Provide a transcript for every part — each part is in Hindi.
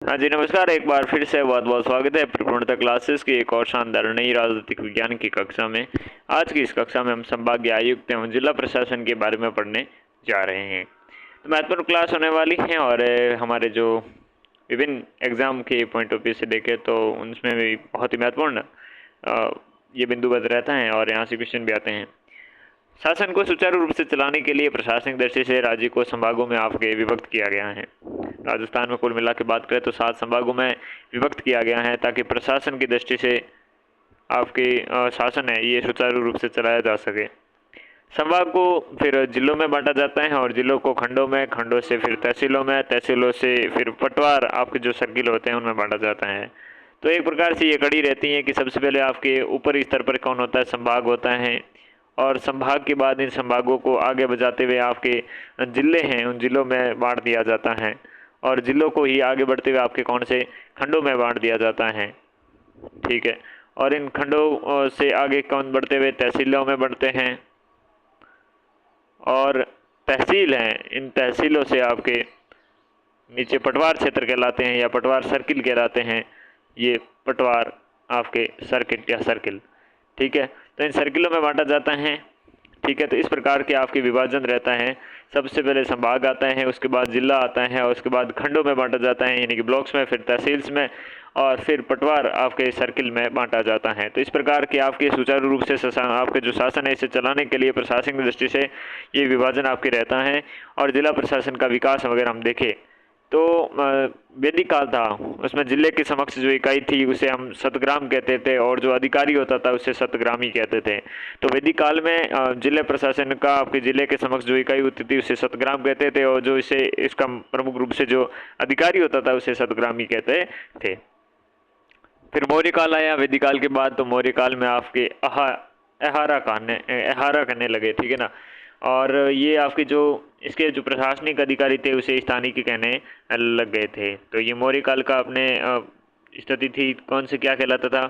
हाँ जी, नमस्कार। एक बार फिर से बहुत बहुत स्वागत है प्रपूर्णता क्लासेस की एक और शानदार नई राजनीतिक विज्ञान की कक्षा में। आज की इस कक्षा में हम संभागीय आयुक्त एवं जिला प्रशासन के बारे में पढ़ने जा रहे हैं। तो महत्वपूर्ण क्लास होने वाली है और हमारे जो विभिन्न एग्जाम के पॉइंट ऑफ व्यू से देखें तो उनमें भी बहुत ही महत्वपूर्ण ये बिंदुबद्ध रहता है और यहाँ से क्वेश्चन भी आते हैं। शासन को सुचारू रूप से चलाने के लिए प्रशासनिक दृष्टि से राज्य को संभागों में आपके विभक्त किया गया है। राजस्थान में कुल मिला के बात करें तो 7 संभागों में विभक्त किया गया है ताकि प्रशासन की दृष्टि से आपके शासन है ये सुचारू रूप से चलाया जा सके। संभाग को फिर जिलों में बांटा जाता है और जिलों को खंडों में, खंडों से फिर तहसीलों में, तहसीलों से फिर पटवार आपके जो सर्किल होते हैं उनमें बांटा जाता है। तो एक प्रकार से ये कड़ी रहती है कि सबसे पहले आपके ऊपरी स्तर पर कौन होता है, संभाग होता है, और संभाग के बाद इन संभागों को आगे बढ़ाते हुए आपके जिले हैं उन जिलों में बांट दिया जाता है और जिलों को ही आगे बढ़ते हुए आपके कौन से खंडों में बांट दिया जाता है। ठीक है, और इन खंडों से आगे कौन बढ़ते हुए तहसीलों में बढ़ते हैं और तहसील हैं, इन तहसीलों से आपके नीचे पटवार क्षेत्र कहलाते हैं या पटवार सर्किल कहलाते हैं। ये पटवार आपके सर्किट या सर्किल, ठीक है, तो इन सर्किलों में बांटा जाता है। ठीक है, तो इस प्रकार के आपके विभाजन रहता है। सबसे पहले संभाग आता है, उसके बाद जिला आता है और उसके बाद खंडों में बांटा जाता है यानी कि ब्लॉक्स में, फिर तहसील्स में और फिर पटवार आपके सर्किल में बांटा जाता है। तो इस प्रकार के आपके सुचारू रूप से आपके जो शासन है इसे चलाने के लिए प्रशासनिक दृष्टि से ये विभाजन आपके रहता है। और जिला प्रशासन का विकास अगर हम देखें तो वैदिक काल था, उसमें जिले के समक्ष जो इकाई थी उसे हम सतग्राम कहते थे और जो अधिकारी होता था उसे सतग्रामी कहते थे। तो वैदिक काल में जिले प्रशासन का आपके जिले के समक्ष जो इकाई होती थी उसे सतग्राम कहते थे और जो इसे इसका प्रमुख रूप से जो अधिकारी होता था उसे सतग्रामी कहते थे। फिर मौर्य काल आया वैदिक काल के बाद, तो मौर्य काल में आपके एहारा करने लगे, ठीक है ना। और ये आपके जो इसके जो प्रशासनिक अधिकारी थे उसे स्थानीय कहने लग गए थे। तो ये मौर्य काल का अपने स्थिति थी कौन से क्या कहलाता था,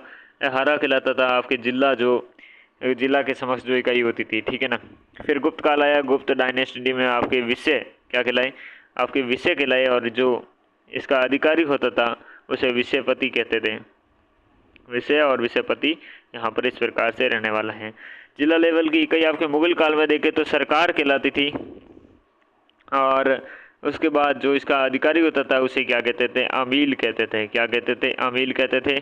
एहारा कहलाता था आपके जिला जो जिला के समक्ष जो इकाई होती थी, ठीक है ना। फिर गुप्त काल आया, गुप्त डायनेस्टी में आपके विषय क्या कहलाए, आपके विषय कहलाए और जो इसका अधिकारी होता था उसे विषयपति कहते थे। विषय और विषयपति यहाँ पर इस प्रकार से रहने वाला है। जिला लेवल की इकाई आपके मुगल काल में देखे तो सरकार कहलाती थी और उसके बाद जो इसका अधिकारी होता था उसे क्या कहते थे, अमील कहते थे। क्या कहते थे, अमील कहते थे।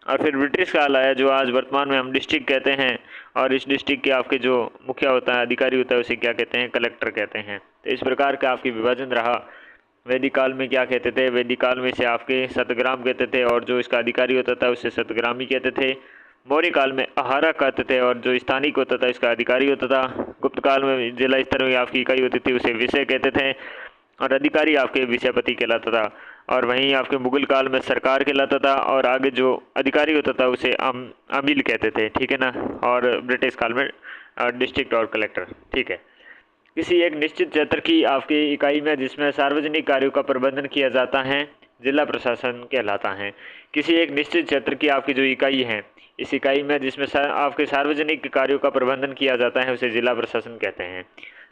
और फिर ब्रिटिश काल आया जो आज वर्तमान में हम डिस्ट्रिक्ट कहते हैं और इस डिस्ट्रिक्ट के आपके जो मुखिया होता है, अधिकारी होता है, उसे क्या कहते हैं, कलेक्टर कहते हैं। तो इस प्रकार का आपकी विभाजन रहा। वैदिक काल में क्या कहते थे, वैदिक काल में से आपके सतग्राम कहते थे और जो इसका अधिकारी होता था उसे सतग्रामी कहते थे। मौर्य काल में आहारा कहते थे और जो स्थानिक होता था इसका अधिकारी होता था। गुप्त काल में जिला स्तर में आपकी इकाई होती थी उसे विषय कहते थे और अधिकारी आपके विषयपति कहलाता था। और वहीं आपके मुगल काल में सरकार कहलाता था और आगे जो अधिकारी होता था उसे अमील कहते थे, ठीक है ना। और ब्रिटिश काल में डिस्ट्रिक्ट और कलेक्टर, ठीक है। किसी एक निश्चित क्षेत्र की आपकी इकाई में जिसमें सार्वजनिक कार्यों का प्रबंधन किया जाता है जिला प्रशासन कहलाता है। किसी एक निश्चित क्षेत्र की आपकी जो इकाई है, इस इकाई में जिसमें आपके सार्वजनिक कार्यों का प्रबंधन किया जाता है उसे जिला प्रशासन कहते हैं।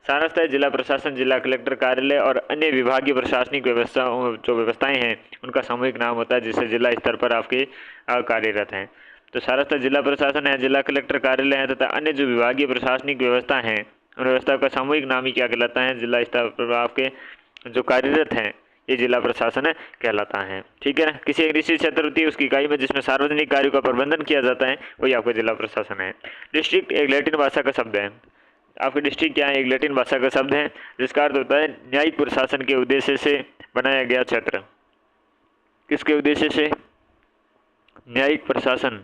सारांशतः जिला प्रशासन जिला कलेक्टर कार्यालय और अन्य विभागीय प्रशासनिक व्यवस्था जो व्यवस्थाएं हैं उनका सामूहिक नाम होता है जिससे जिला स्तर पर आपके कार्यरत हैं। तो सारांशतः जिला प्रशासन है, जिला कलेक्टर कार्यालय है तथा अन्य जो विभागीय प्रशासनिक व्यवस्था हैं उन व्यवस्था का सामूहिक नाम ही क्या कहलाता है, जिला स्तर पर आपके जो कार्यरत हैं ये जिला प्रशासन कहलाता है, ठीक है ना। किसी एक निश्चित क्षेत्र होती है उसकी इकाई में जिसमें सार्वजनिक कार्यों का प्रबंधन किया जाता है वही आपका जिला प्रशासन है। डिस्ट्रिक्ट एक लैटिन भाषा का शब्द है। आपके डिस्ट्रिक्ट क्या है, एक लैटिन भाषा का शब्द है जिसका अर्थ होता है न्यायिक प्रशासन के उद्देश्य से बनाया गया क्षेत्र। किसके उद्देश्य से, न्यायिक प्रशासन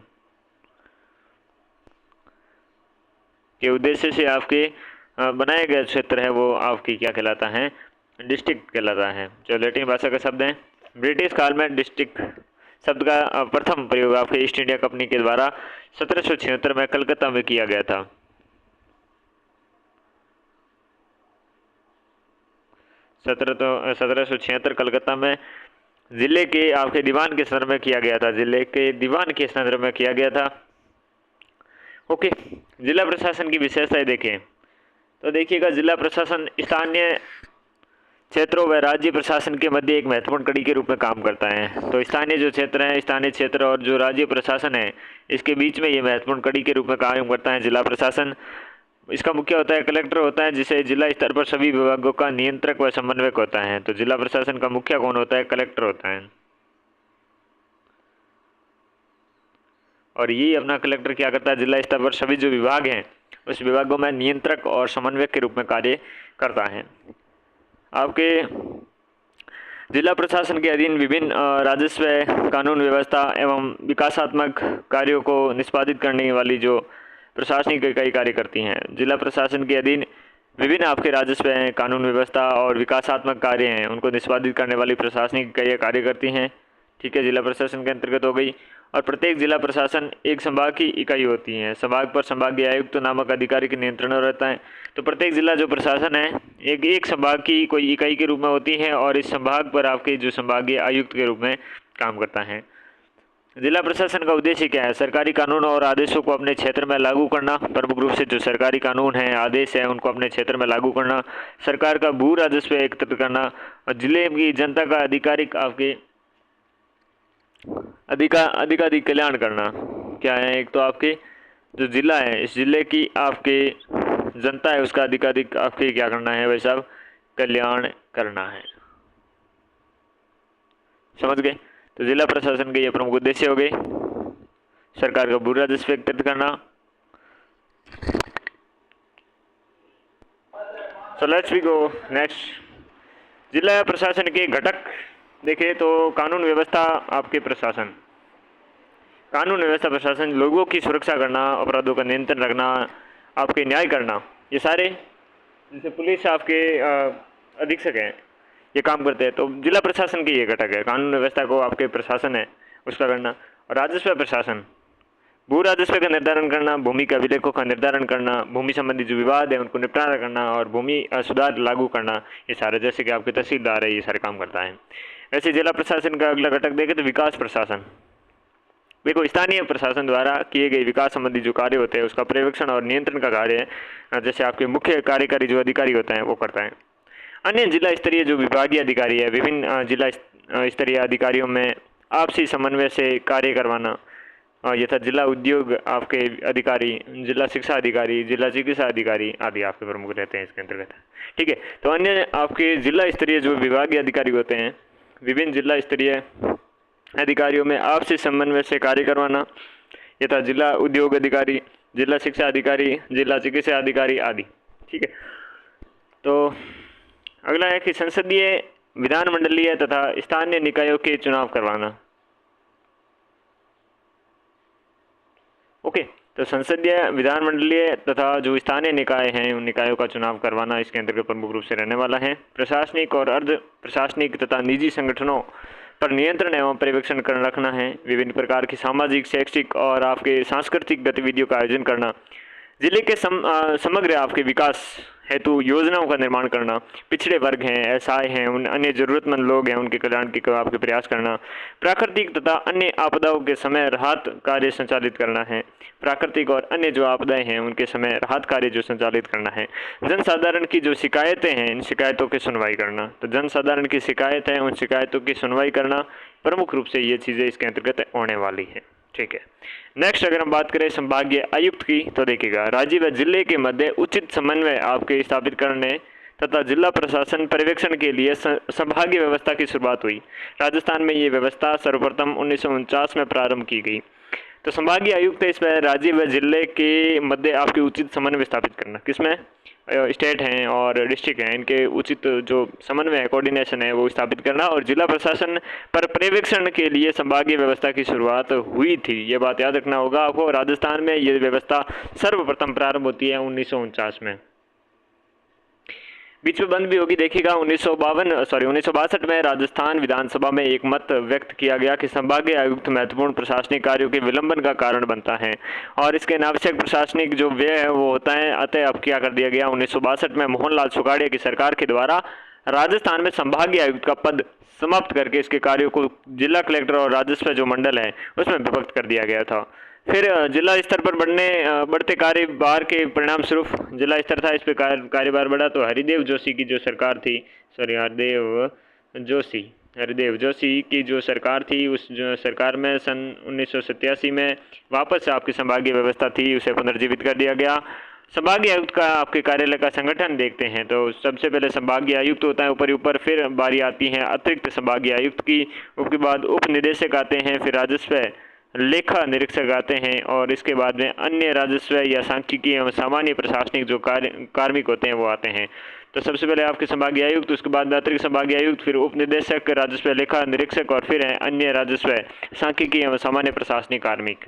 के उद्देश्य से आपके बनाया गया क्षेत्र है वो आपकी क्या कहलाता है, डिस्ट्रिक्ट कहलाता है, जो लैटिन भाषा का शब्द है। ब्रिटिश काल में डिस्ट्रिक्ट शब्द का प्रथम प्रयोग आपके ईस्ट इंडिया कंपनी के द्वारा 1776 में कलकत्ता में किया गया था। 1776 कलकत्ता में जिले के आपके दीवान के संदर्भ में किया गया था, जिले के दीवान के संदर्भ में किया गया था। ओके, जिला प्रशासन की विशेषताएं देखें तो देखिएगा, जिला प्रशासन स्थानीय क्षेत्रों व राज्य प्रशासन के मध्य एक महत्वपूर्ण कड़ी के रूप में काम करता है। तो स्थानीय जो क्षेत्र है, स्थानीय क्षेत्र और जो राज्य प्रशासन है, इसके बीच में ये महत्वपूर्ण कड़ी के रूप में काम करता है जिला प्रशासन। इसका मुख्य होता है कलेक्टर होता है, जिसे जिला स्तर पर सभी विभागों का नियंत्रक व समन्वयक होता है। तो जिला प्रशासन का मुखिया कौन होता है? कलेक्टर होता है। और ये अपना कलेक्टर क्या करता है? जिला स्तर पर सभी जो विभाग हैं उस विभागों में नियंत्रक और समन्वयक के रूप में कार्य करता है। आपके जिला प्रशासन के अधीन विभिन्न राजस्व, कानून व्यवस्था एवं विकासात्मक कार्यों को निष्पादित करने वाली जो प्रशासनिक इकाई कार्य करती हैं। जिला प्रशासन के अधीन विभिन्न आपके राजस्व हैं, कानून व्यवस्था और विकासात्मक कार्य हैं, उनको निष्पादित करने वाली प्रशासनिक इकाइयाँ कार्य करती हैं। ठीक है, जिला प्रशासन के अंतर्गत हो गई। और प्रत्येक जिला प्रशासन एक संभाग की इकाई होती है। संभाग पर संभागीय आयुक्त नामक अधिकारी के नियंत्रण रहता है। तो प्रत्येक जिला जो प्रशासन है एक संभाग की कोई इकाई के रूप में होती है और इस संभाग पर आपके जो संभागीय आयुक्त के रूप में काम करता है। जिला प्रशासन का उद्देश्य क्या है? सरकारी कानून और आदेशों को अपने क्षेत्र में लागू करना। प्रमुख रूप से जो सरकारी कानून है, आदेश है, उनको अपने क्षेत्र में लागू करना। सरकार का भू राजस्व एकत्रित करना और जिले की जनता का आधिकारिक आपके अधिकाधिक कल्याण करना। क्या है? एक तो आपके जो जिला है, इस जिले की आपके जनता है उसका अधिकाधिक आपके क्या करना है भाई साहब? कल्याण करना है। समझ गए? तो जिला प्रशासन के ये प्रमुख उद्देश्य हो गए। सरकार का भू राजस्व एकत्रित करना। So let's we go next. जिला प्रशासन के घटक देखें तो कानून व्यवस्था आपके प्रशासन, कानून व्यवस्था प्रशासन लोगों की सुरक्षा करना, अपराधों का नियंत्रण रखना, आपके न्याय करना, ये सारे जैसे पुलिस आपके अधीक्षक हैं ये काम करते हैं। तो जिला प्रशासन के ये घटक है। कानून व्यवस्था को आपके प्रशासन है उसका करना। और राजस्व प्रशासन भू राजस्व का निर्धारण करना, भूमि के अभिलेखों का निर्धारण करना, भूमि संबंधी जो विवाद है उनको निपटारा करना और भूमि सुधार लागू करना, ये सारे जैसे कि आपके तहसीलदार है ये सारे काम करता है। वैसे जिला प्रशासन का अगला घटक देखें तो विकास प्रशासन। देखो, स्थानीय प्रशासन द्वारा किए गए विकास संबंधी जो कार्य होते हैं उसका पर्यवेक्षण और नियंत्रण का कार्य है जैसे आपके मुख्य कार्यकारी जो अधिकारी होता है वो करता है। अन्य जिला स्तरीय जो विभागीय अधिकारी है, विभिन्न जिला स्तरीय अधिकारियों में आपसी समन्वय से कार्य करवाना, यथा जिला उद्योग आपके अधिकारी, जिला शिक्षा अधिकारी, जिला चिकित्सा अधिकारी आदि आपके प्रमुख रहते हैं इसके अंतर्गत। ठीक है, तो अन्य आपके जिला स्तरीय जो विभागीय अधिकारी होते हैं, विभिन्न जिला स्तरीय अधिकारियों में आपसी समन्वय से कार्य करवाना, यथा जिला उद्योग अधिकारी, जिला शिक्षा अधिकारी, जिला चिकित्सा अधिकारी आदि। ठीक है, तो अगला है कि संसदीय, विधानमंडलीय तथा स्थानीय निकायों के चुनाव करवाना। ओके, तो संसदीय, विधानमंडलीय तथा जो स्थानीय निकाय हैं उन निकायों का चुनाव करवाना इसके अंतर्गत प्रमुख रूप से रहने वाला है। प्रशासनिक और अर्ध प्रशासनिक तथा निजी संगठनों पर नियंत्रण एवं पर्यवेक्षण कर रखना है। विभिन्न प्रकार की सामाजिक, शैक्षिक और आपके सांस्कृतिक गतिविधियों का आयोजन करना। जिले के समग्र आपके विकास हेतु योजनाओं का निर्माण करना। पिछड़े वर्ग हैं, असहाय हैं, उन अन्य जरूरतमंद लोग हैं उनके कल्याण के आपके प्रयास करना। प्राकृतिक तथा अन्य आपदाओं के समय राहत कार्य संचालित करना है। प्राकृतिक और अन्य जो आपदाएं हैं उनके समय राहत कार्य जो संचालित करना है। जनसाधारण की जो शिकायतें हैं इन शिकायतों की सुनवाई करना। तो जनसाधारण की शिकायत है उन शिकायतों की सुनवाई करना, प्रमुख रूप से ये चीज़ें इसके अंतर्गत होने वाली हैं। ठीक है, नेक्स्ट अगर हम बात करें संभागीय आयुक्त की तो देखिएगा, राज्य व जिले के मध्य उचित समन्वय आपके स्थापित करने तथा जिला प्रशासन पर्यवेक्षण के लिए संभागीय व्यवस्था की शुरुआत हुई। राजस्थान में ये व्यवस्था सर्वप्रथम 1949 में प्रारंभ की गई। तो संभागीय आयुक्त इसमें राज्य व जिले के मध्य आपके उचित समन्वय स्थापित करना, किसमें? स्टेट हैं और डिस्ट्रिक्ट हैं, इनके उचित जो समन्वय है, कोऑर्डिनेशन है वो स्थापित करना। और जिला प्रशासन पर पर्यवेक्षण के लिए संभागीय व्यवस्था की शुरुआत हुई थी, ये बात याद रखना होगा आपको। राजस्थान में ये व्यवस्था सर्वप्रथम प्रारंभ होती है 1949 में। बीच में बंद भी होगी, देखिएगा 1962 में राजस्थान विधानसभा में एक मत व्यक्त किया गया कि संभागीय आयुक्त महत्वपूर्ण प्रशासनिक कार्यों के विलंबन का कारण बनता है और इसके अनावश्यक प्रशासनिक जो व्यय है वो होता है। अतः अब क्या कर दिया गया, 1962 में मोहनलाल सुखाड़िया की सरकार के द्वारा राजस्थान में संभागीय आयुक्त का पद समाप्त करके इसके कार्यों को जिला कलेक्टर और राजस्व जो मंडल है उसमें विभक्त कर दिया गया था। फिर जिला स्तर पर बढ़ते कार्यभार के परिणाम स्वरूप जिला स्तर था, इस पर कार्यभार बढ़ा तो हरिदेव जोशी की जो सरकार थी, हरदेव जोशी की जो सरकार थी, उस जो सरकार में सन 1987 में वापस आपकी संभागीय व्यवस्था थी उसे पुनर्जीवित कर दिया गया। संभागीय आयुक्त का आपके कार्यालय का संगठन देखते हैं तो सबसे पहले संभागीय आयुक्त होता है ऊपर ऊपर, फिर बारी आती है अतिरिक्त संभागीय आयुक्त की, उसके बाद उप निदेशक आते हैं, फिर राजस्व लेखा निरीक्षक आते हैं और इसके बाद में अन्य राजस्व या सांख्यिकी एवं सामान्य प्रशासनिक जो कार्मिक होते हैं वो आते हैं। तो सबसे पहले आपके संभागीय आयुक्त, उसके बाद अतिरिक्त संभागीय आयुक्त, फिर उप निदेशक, राजस्व लेखा निरीक्षक और फिर है अन्य राजस्व सांख्यिकी एवं सामान्य प्रशासनिक कार्मिक।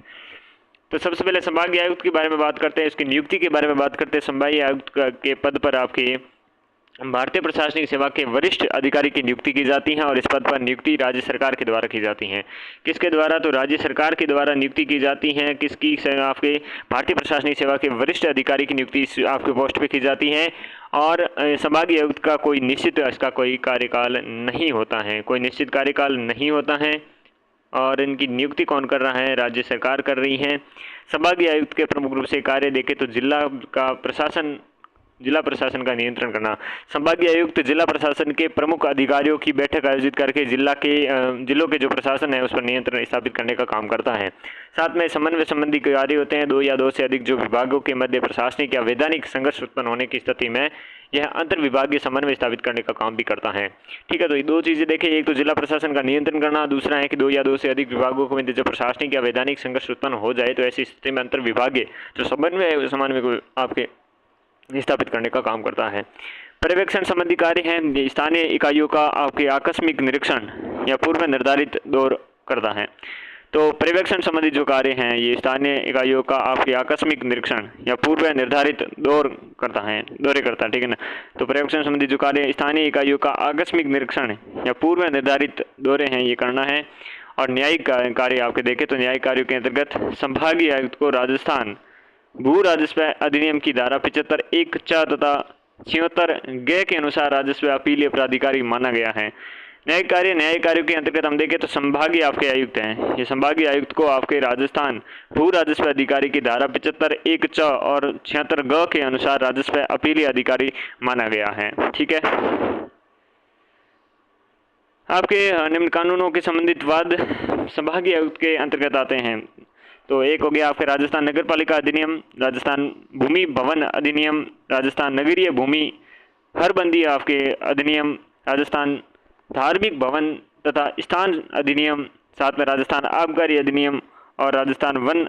तो सबसे पहले संभागीय आयुक्त के बारे में बात करते हैं, इसकी नियुक्ति के बारे में बात करते हैं। संभागीय आयुक्त के पद पर आपके भारतीय प्रशासनिक सेवा के वरिष्ठ अधिकारी की नियुक्ति की जाती है और इस पद पर नियुक्ति राज्य सरकार के द्वारा की जाती है। किसके द्वारा? तो राज्य सरकार के द्वारा नियुक्ति की जाती है। किसकी? आपके भारतीय प्रशासनिक सेवा के वरिष्ठ अधिकारी की नियुक्ति आपके पोस्ट पे की जाती है और संभागीय आयुक्त का कोई निश्चित इसका कोई कार्यकाल नहीं होता है, कोई निश्चित कार्यकाल नहीं होता है और इनकी नियुक्ति कौन कर रहा है? राज्य सरकार कर रही है। संभागीय आयुक्त के प्रमुख रूप से कार्य देखें तो जिला प्रशासन का नियंत्रण करना। संभागीय आयुक्त जिला प्रशासन के प्रमुख अधिकारियों की बैठक आयोजित करके जिलों के जो प्रशासन है उस पर नियंत्रण स्थापित करने का काम करता है। साथ में समन्वय संबंधी कार्य होते हैं। 2 या 2 से अधिक जो विभागों के मध्य प्रशासनिक या वैधानिक संघर्ष उत्पन्न होने की स्थिति में यह अंतर विभागीय समन्वय स्थापित करने का काम भी करता है। ठीक है, तो ये 2 चीज़ें देखें, एक तो जिला प्रशासन का नियंत्रण करना, दूसरा है कि 2 या 2 से अधिक विभागों के मध्य जो प्रशासनिक या वैधानिक संघर्ष उत्पन्न हो जाए तो ऐसी स्थिति में अंतर विभागीय जो समन्वय को आपके स्थापित करने का काम करता है। पर्यवेक्षण संबंधी कार्य हैं, स्थानीय इकाइयों का आपके आकस्मिक निरीक्षण या पूर्व निर्धारित दौर करता है। तो पर्यवेक्षण संबंधी जो कार्य हैं ये स्थानीय इकाइयों का आपके आकस्मिक निरीक्षण या पूर्व निर्धारित दौरे करता है, ठीक है ना। तो पर्यवेक्षण संबंधी जो कार्य स्थानीय इकाइयों का आकस्मिक निरीक्षण या पूर्व निर्धारित दौरे हैं ये करना है। और न्यायिक कार्य आपके देखें तो न्यायिक कार्यों के अंतर्गत संभागीय आयुक्त को राजस्थान भू राजस्व अधिनियम की धारा 75 1 4 तथा 76 ग के अनुसार राजस्व अपीलीय प्राधिकारी माना गया है। न्यायिक कार्यों के अंतर्गत हम देखें तो संभागीय आपके आयुक्त हैं, ये संभागीय आयुक्त को आपके राजस्थान भू राजस्व अधिकारी की धारा 75 1 च और 76 ग के अनुसार राजस्व अपीलीय अधिकारी माना गया है। ठीक है, आपके निम्न कानूनों के संबंधित वाद संभागीय आयुक्त के अंतर्गत आते हैं। तो एक हो गया आपके राजस्थान नगर पालिका अधिनियम, राजस्थान भूमि भवन अधिनियम, राजस्थान नगरीय भूमि हरबंदी आपके अधिनियम, राजस्थान धार्मिक भवन तथा स्थान अधिनियम, साथ में राजस्थान आबकारी अधिनियम और राजस्थान वन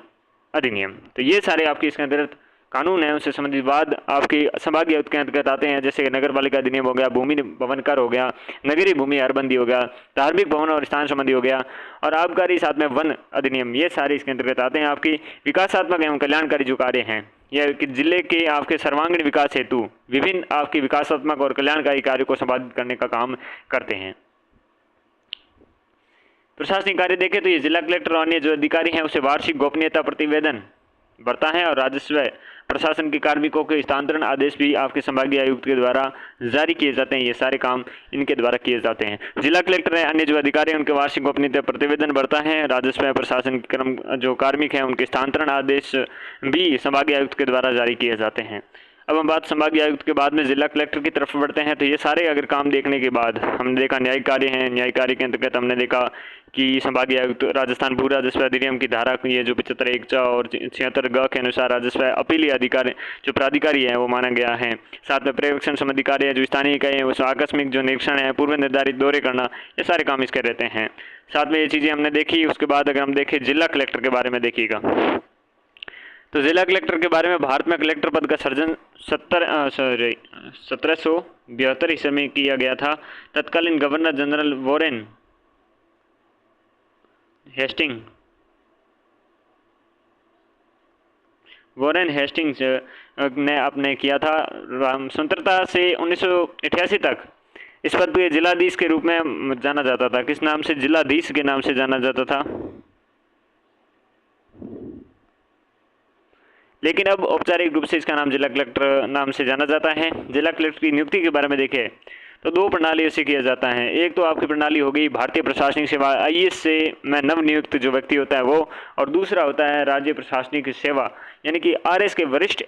अधिनियम। तो ये सारे आपके इसके अंतर्गत कानून है, उससे संबंधित वाद आपके संभागीय आयुक्त के अंतर्गत आते हैं। जैसे नगर पालिका अधिनियम हो गया, भूमि भवन कर हो गया, नगरीय भूमि हरबंदी हो गया, धार्मिक भवन और स्थान संबंधी हो गया और आबकारी साथ में वन अधिनियम, ये सारे इसके अंतर्गत आते हैं। आपकी विकासात्मक एवं कल्याणकारी जो कार्य हैं यह कि जिले के आपके सर्वांगीण विकास हेतु विभिन्न आपके विकासात्मक और कल्याणकारी कार्य को संपादित करने का काम करते हैं। प्रशासनिक कार्य देखें तो ये जिला कलेक्टर और अन्य जो अधिकारी हैं उसे वार्षिक गोपनीयता प्रतिवेदन बढ़ता है और राजस्व प्रशासन के कार्मिकों के स्थानांतरण आदेश भी आपके संभागीय आयुक्त के द्वारा जारी किए जाते हैं। ये सारे काम इनके द्वारा किए जाते हैं। जिला कलेक्टर है, अन्य जो अधिकारी हैं उनके वार्षिक गोपनीयता प्रतिवेदन बढ़ता है। राजस्व प्रशासन के कर्म जो कार्मिक हैं उनके स्थानांतरण आदेश भी संभागीय आयुक्त के द्वारा जारी किए जाते हैं। अब हम बात संभागीय आयुक्त के बाद में जिला कलेक्टर की तरफ बढ़ते हैं। तो ये सारे अगर काम देखने के बाद हमने देखा न्यायिक कार्य हैं, न्यायिक कार्य के अंतर्गत हमने देखा कि संभागीय आयुक्त राजस्थान भू राजस्व अधिनियम की धारा ये जो 75 1 च और 76 ग के अनुसार राजस्व अपीलीय अधिकारी जो प्राधिकारी है वो माना गया है। साथ में पर्यवेक्षण संबंधी कार्य जो स्थानीय इकाई है उस आकस्मिक जो निरीक्षण है, पूर्व निर्धारित दौरे करना, ये सारे काम इसके रहते हैं। साथ में ये चीज़ें हमने देखी। उसके बाद अगर हम देखें जिला कलेक्टर के बारे में देखिएगा तो जिला कलेक्टर के बारे में भारत में कलेक्टर पद का सृजन 1772 ईस्वी में किया गया था। तत्कालीन गवर्नर जनरल वॉरेन हेस्टिंग्स ने अपने किया था। स्वतंत्रता से 1988 तक इस पद को जिलाधीश के रूप में जाना जाता था। किस नाम से? जिलाधीश के नाम से जाना जाता था। लेकिन अब औपचारिक रूप से इसका नाम जिला कलेक्टर नाम से जाना जाता है। जिला कलेक्टर की नियुक्ति के बारे में देखें तो 2 प्रणालियों से किया जाता है। एक तो आपकी प्रणाली हो गई भारतीय प्रशासनिक सेवा IAS से में नवनियुक्त जो व्यक्ति होता है वो, और दूसरा होता है राज्य प्रशासनिक सेवा यानी कि RS के वरिष्ठ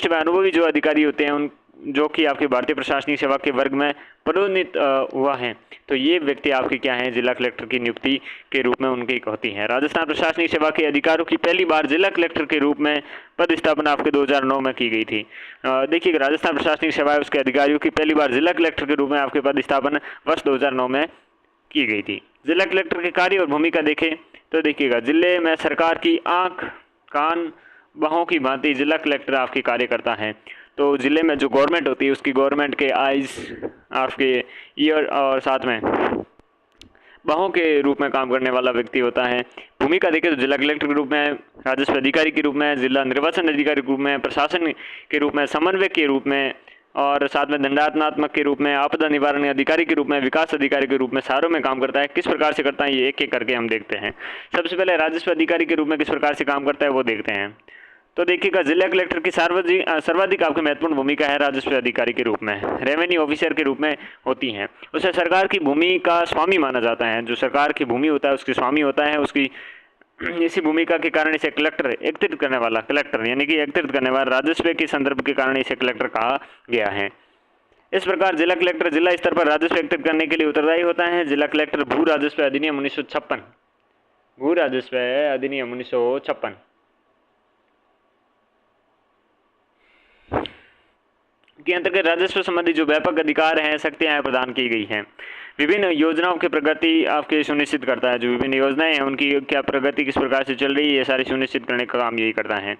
व अनुभवी जो अधिकारी होते हैं जो कि आपकी भारतीय प्रशासनिक सेवा के वर्ग में पदोन्नत हुआ है, तो ये व्यक्ति आपके क्या है, जिला कलेक्टर की नियुक्ति के रूप में उनकी होती है। राजस्थान प्रशासनिक सेवा के अधिकारियों की पहली बार जिला कलेक्टर के रूप में पद स्थापना आपके 2009 में की गई थी। देखिए, राजस्थान प्रशासनिक सेवा उसके अधिकारियों की पहली बार जिला कलेक्टर के रूप में आपके पद स्थापना वर्ष 2009 में की गई थी। जिला कलेक्टर के कार्य और भूमिका देखें तो देखिएगा, जिले में सरकार की आँख कान बाहों की भांति जिला कलेक्टर आपके कार्य करता है। तो ज़िले में जो गवर्नमेंट होती है उसकी गवर्नमेंट के आइज़, आपके ईयर और साथ में बाहों के रूप में काम करने वाला व्यक्ति होता है। भूमिका देखें तो जिला कलेक्टर के रूप में, राजस्व अधिकारी के रूप में, जिला निर्वाचन अधिकारी के रूप में, प्रशासन के रूप में, समन्वयक के रूप में और साथ में दंडात्मक के रूप में, आपदा निवारण अधिकारी के रूप में, विकास अधिकारी के रूप में सारों में काम करता है। किस प्रकार से करता है ये एक एक करके हम देखते हैं। सबसे पहले राजस्व अधिकारी के रूप में किस प्रकार से काम करता है वो देखते हैं। तो देखिएगा, जिला कलेक्टर की सर्वाधिक आपकी महत्वपूर्ण भूमिका है राजस्व अधिकारी के रूप में, रेवेन्यू ऑफिसर के रूप में होती है। उसे सरकार की भूमि का स्वामी माना जाता है। जो सरकार की भूमि होता है उसकी स्वामी होता है। उसकी इसी भूमिका के कारण इसे कलेक्टर एकत्रित करने वाला, कलेक्टर यानी कि एकत्रित करने वाला, राजस्व के संदर्भ के कारण इसे कलेक्टर कहा गया है। इस प्रकार जिला कलेक्टर जिला स्तर पर राजस्व एकत्रित करने के लिए उत्तरदायी होता है। जिला कलेक्टर भू राजस्व अधिनियम 1956, भू राजस्व अधिनियम 1956 के अंतर्गत राजस्व संबंधी जो व्यापक अधिकार हैं, शक्तियां प्रदान की गई हैं। विभिन्न योजनाओं की प्रगति आपके सुनिश्चित करता है। जो विभिन्न योजनाएं हैं उनकी क्या प्रगति किस प्रकार से चल रही है, ये सारी सुनिश्चित करने का काम यही करता है।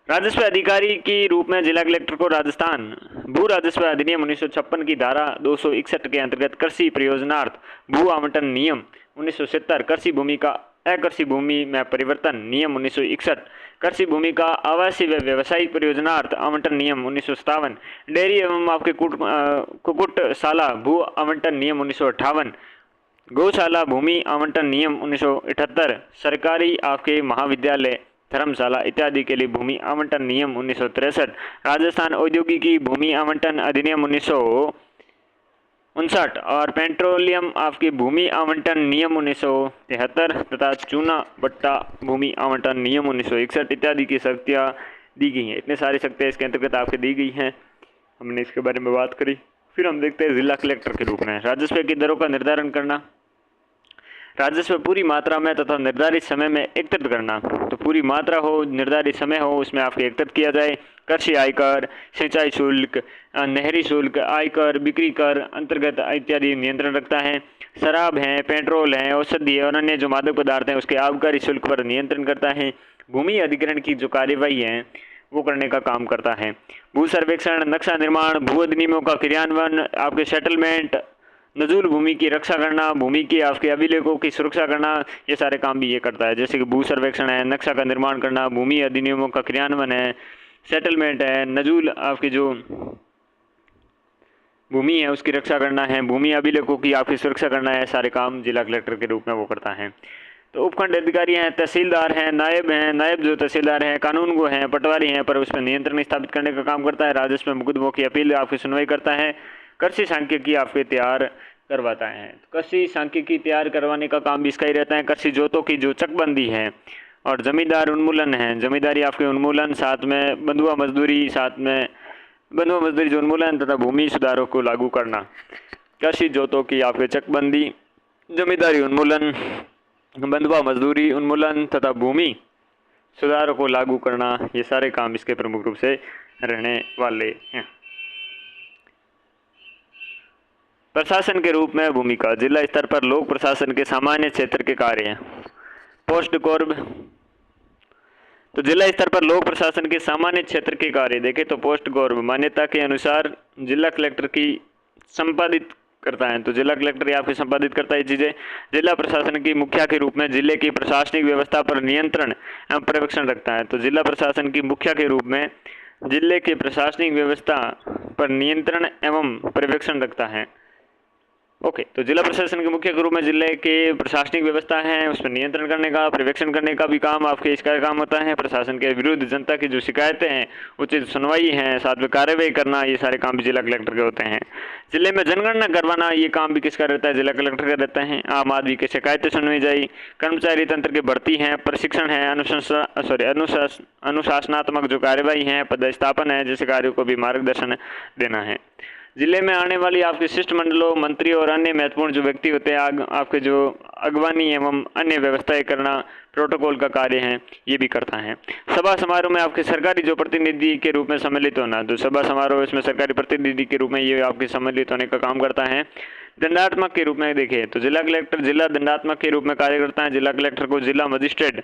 राजस्व अधिकारी के रूप में जिला कलेक्टर को राजस्थान भू राजस्व अधिनियम 1956 की धारा 261 के अंतर्गत कृषि प्रयोजनार्थ भू आवंटन नियम 1970, कृषि भूमि का अकृषि भूमि में परिवर्तन नियम 1961, कृषि भूमि का आवासीय व व्यवसायिक प्रयोजनार्थ आवंटन नियम 1957, डेयरी एवं आपके कुक्कुटशाला भू आवंटन नियम 1958, गौशाला भूमि आवंटन नियम 1978, सरकारी आपके महाविद्यालय धर्मशाला इत्यादि के लिए भूमि आवंटन नियम 1963, राजस्थान औद्योगिकी भूमि आवंटन अधिनियम 1959 और पेट्रोलियम आपकी भूमि आवंटन नियम 1973 तथा चूना भट्टा भूमि आवंटन नियम 1961 इत्यादि की शक्तियाँ दी गई हैं। इतने सारी शक्तियाँ इसके अंतर्गत आपके दी गई हैं, हमने इसके बारे में बात करी। फिर हम देखते हैं जिला कलेक्टर के रूप में राजस्व की दरों का निर्धारण करना, राजस्व पूरी मात्रा में तथा निर्धारित समय में एकत्रित करना। तो पूरी मात्रा हो, निर्धारित समय हो, उसमें आपके एकत्रित किया जाए। कृषि आयकर, सिंचाई शुल्क, नहरी शुल्क, आयकर, बिक्री कर अंतर्गत इत्यादि नियंत्रण रखता है। शराब है, पेट्रोल है, औषधि और अन्य जो मादक पदार्थ हैं उसके आबकारी शुल्क पर नियंत्रण करता है। भूमि अधिग्रहण की जो कार्यवाही है वो करने का काम करता है। भू सर्वेक्षण, नक्शा निर्माण, भू अधिनियमों का क्रियान्वयन, आपके सेटलमेंट, नजूल भूमि की रक्षा करना, भूमि की आपके अभिलेखों की सुरक्षा करना, ये सारे काम भी ये करता है। जैसे कि भू सर्वेक्षण है, नक्शा का निर्माण करना, भूमि अधिनियमों का क्रियान्वयन है, सेटलमेंट है, नजूल आपकी जो भूमि है उसकी रक्षा करना है, भूमि अभिलेखों की आपकी सुरक्षा करना है, सारे काम जिला कलेक्टर के रूप में वो करता है। तो उपखंड अधिकारी हैं, तहसीलदार हैं, नायब जो तहसीलदार हैं, कानूनगो हैं, पटवारी हैं, पर उस पर नियंत्रण स्थापित करने का काम करता है। राजस्व में मुकदमों की अपील आपकी सुनवाई करता है। कृषि सांख्यिकी आपके तैयार करवाता है। कृषि सांख्यिकी तैयार करवाने का काम भी इसका ही रहता है। कृषि जोतों की जो चकबंदी है और जमींदार उन्मूलन है, जमींदारी आपके उन्मूलन, साथ में बंधुआ मजदूरी, साथ में बंधुआ मजदूरी जो उन्मूलन तथा भूमि सुधारों को लागू करना। कृषि जोतों की आपके चकबंदी, जमींदारी उन्मूलन, बंधुआ मजदूरी उन्मूलन तथा भूमि सुधारों को लागू करना, ये सारे काम इसके प्रमुख रूप से रहने वाले हैं। प्रशासन के रूप में भूमिका, जिला स्तर पर लोक प्रशासन के सामान्य क्षेत्र के कार्य हैं। पोस्ट कॉर्ब, तो जिला स्तर पर लोक प्रशासन के सामान्य क्षेत्र के कार्य देखें तो पोस्ट कॉर्ब मान्यता के अनुसार जिला कलेक्टर की संपादित करता है। तो जिला कलेक्टर यहाँ पे संपादित करता है चीज़ें। जिला प्रशासन की मुखिया के रूप में जिले की प्रशासनिक व्यवस्था पर नियंत्रण एवं पर्यवेक्षण रखता है। तो जिला प्रशासन की मुखिया के रूप में जिले की प्रशासनिक व्यवस्था पर नियंत्रण एवं पर्यवेक्षण रखता है। ओके, तो जिला प्रशासन के मुख्य रूप में जिले के प्रशासनिक व्यवस्था है उस पर नियंत्रण करने का, पर्यवेक्षण करने का भी काम आपके इसका काम होता है। प्रशासन के विरुद्ध जनता की जो शिकायतें हैं उचित सुनवाई है, साथ में कार्रवाई करना, ये सारे काम भी जिला कलेक्टर के होते हैं। जिले में जनगणना करवाना, ये काम भी किसका रहता है? जिला कलेक्टर का रहता है। आम आदमी की शिकायतें सुनवाई जाए, कर्मचारी तंत्र की भर्ती है, प्रशिक्षण है, अनुशासनात्मक जो कार्यवाही है, पदस्थापन है, जैसे कार्यों को भी मार्गदर्शन देना है। जिले में आने वाली आपके शिष्टमंडलों, मंत्री और अन्य महत्वपूर्ण जो व्यक्ति होते हैं, आपके जो अगवानी एवं अन्य व्यवस्थाएं करना, प्रोटोकॉल का कार्य है, ये भी करता है। सभा समारोह में आपके सरकारी जो प्रतिनिधि के रूप में सम्मिलित होना, जो सभा समारोह इसमें सरकारी प्रतिनिधि के रूप में ये आपके सम्मिलित होने का काम करता है। दंडात्मक के रूप में देखें तो जिला कलेक्टर जिला दंडात्मक के रूप में कार्य करता है। जिला कलेक्टर को जिला मजिस्ट्रेट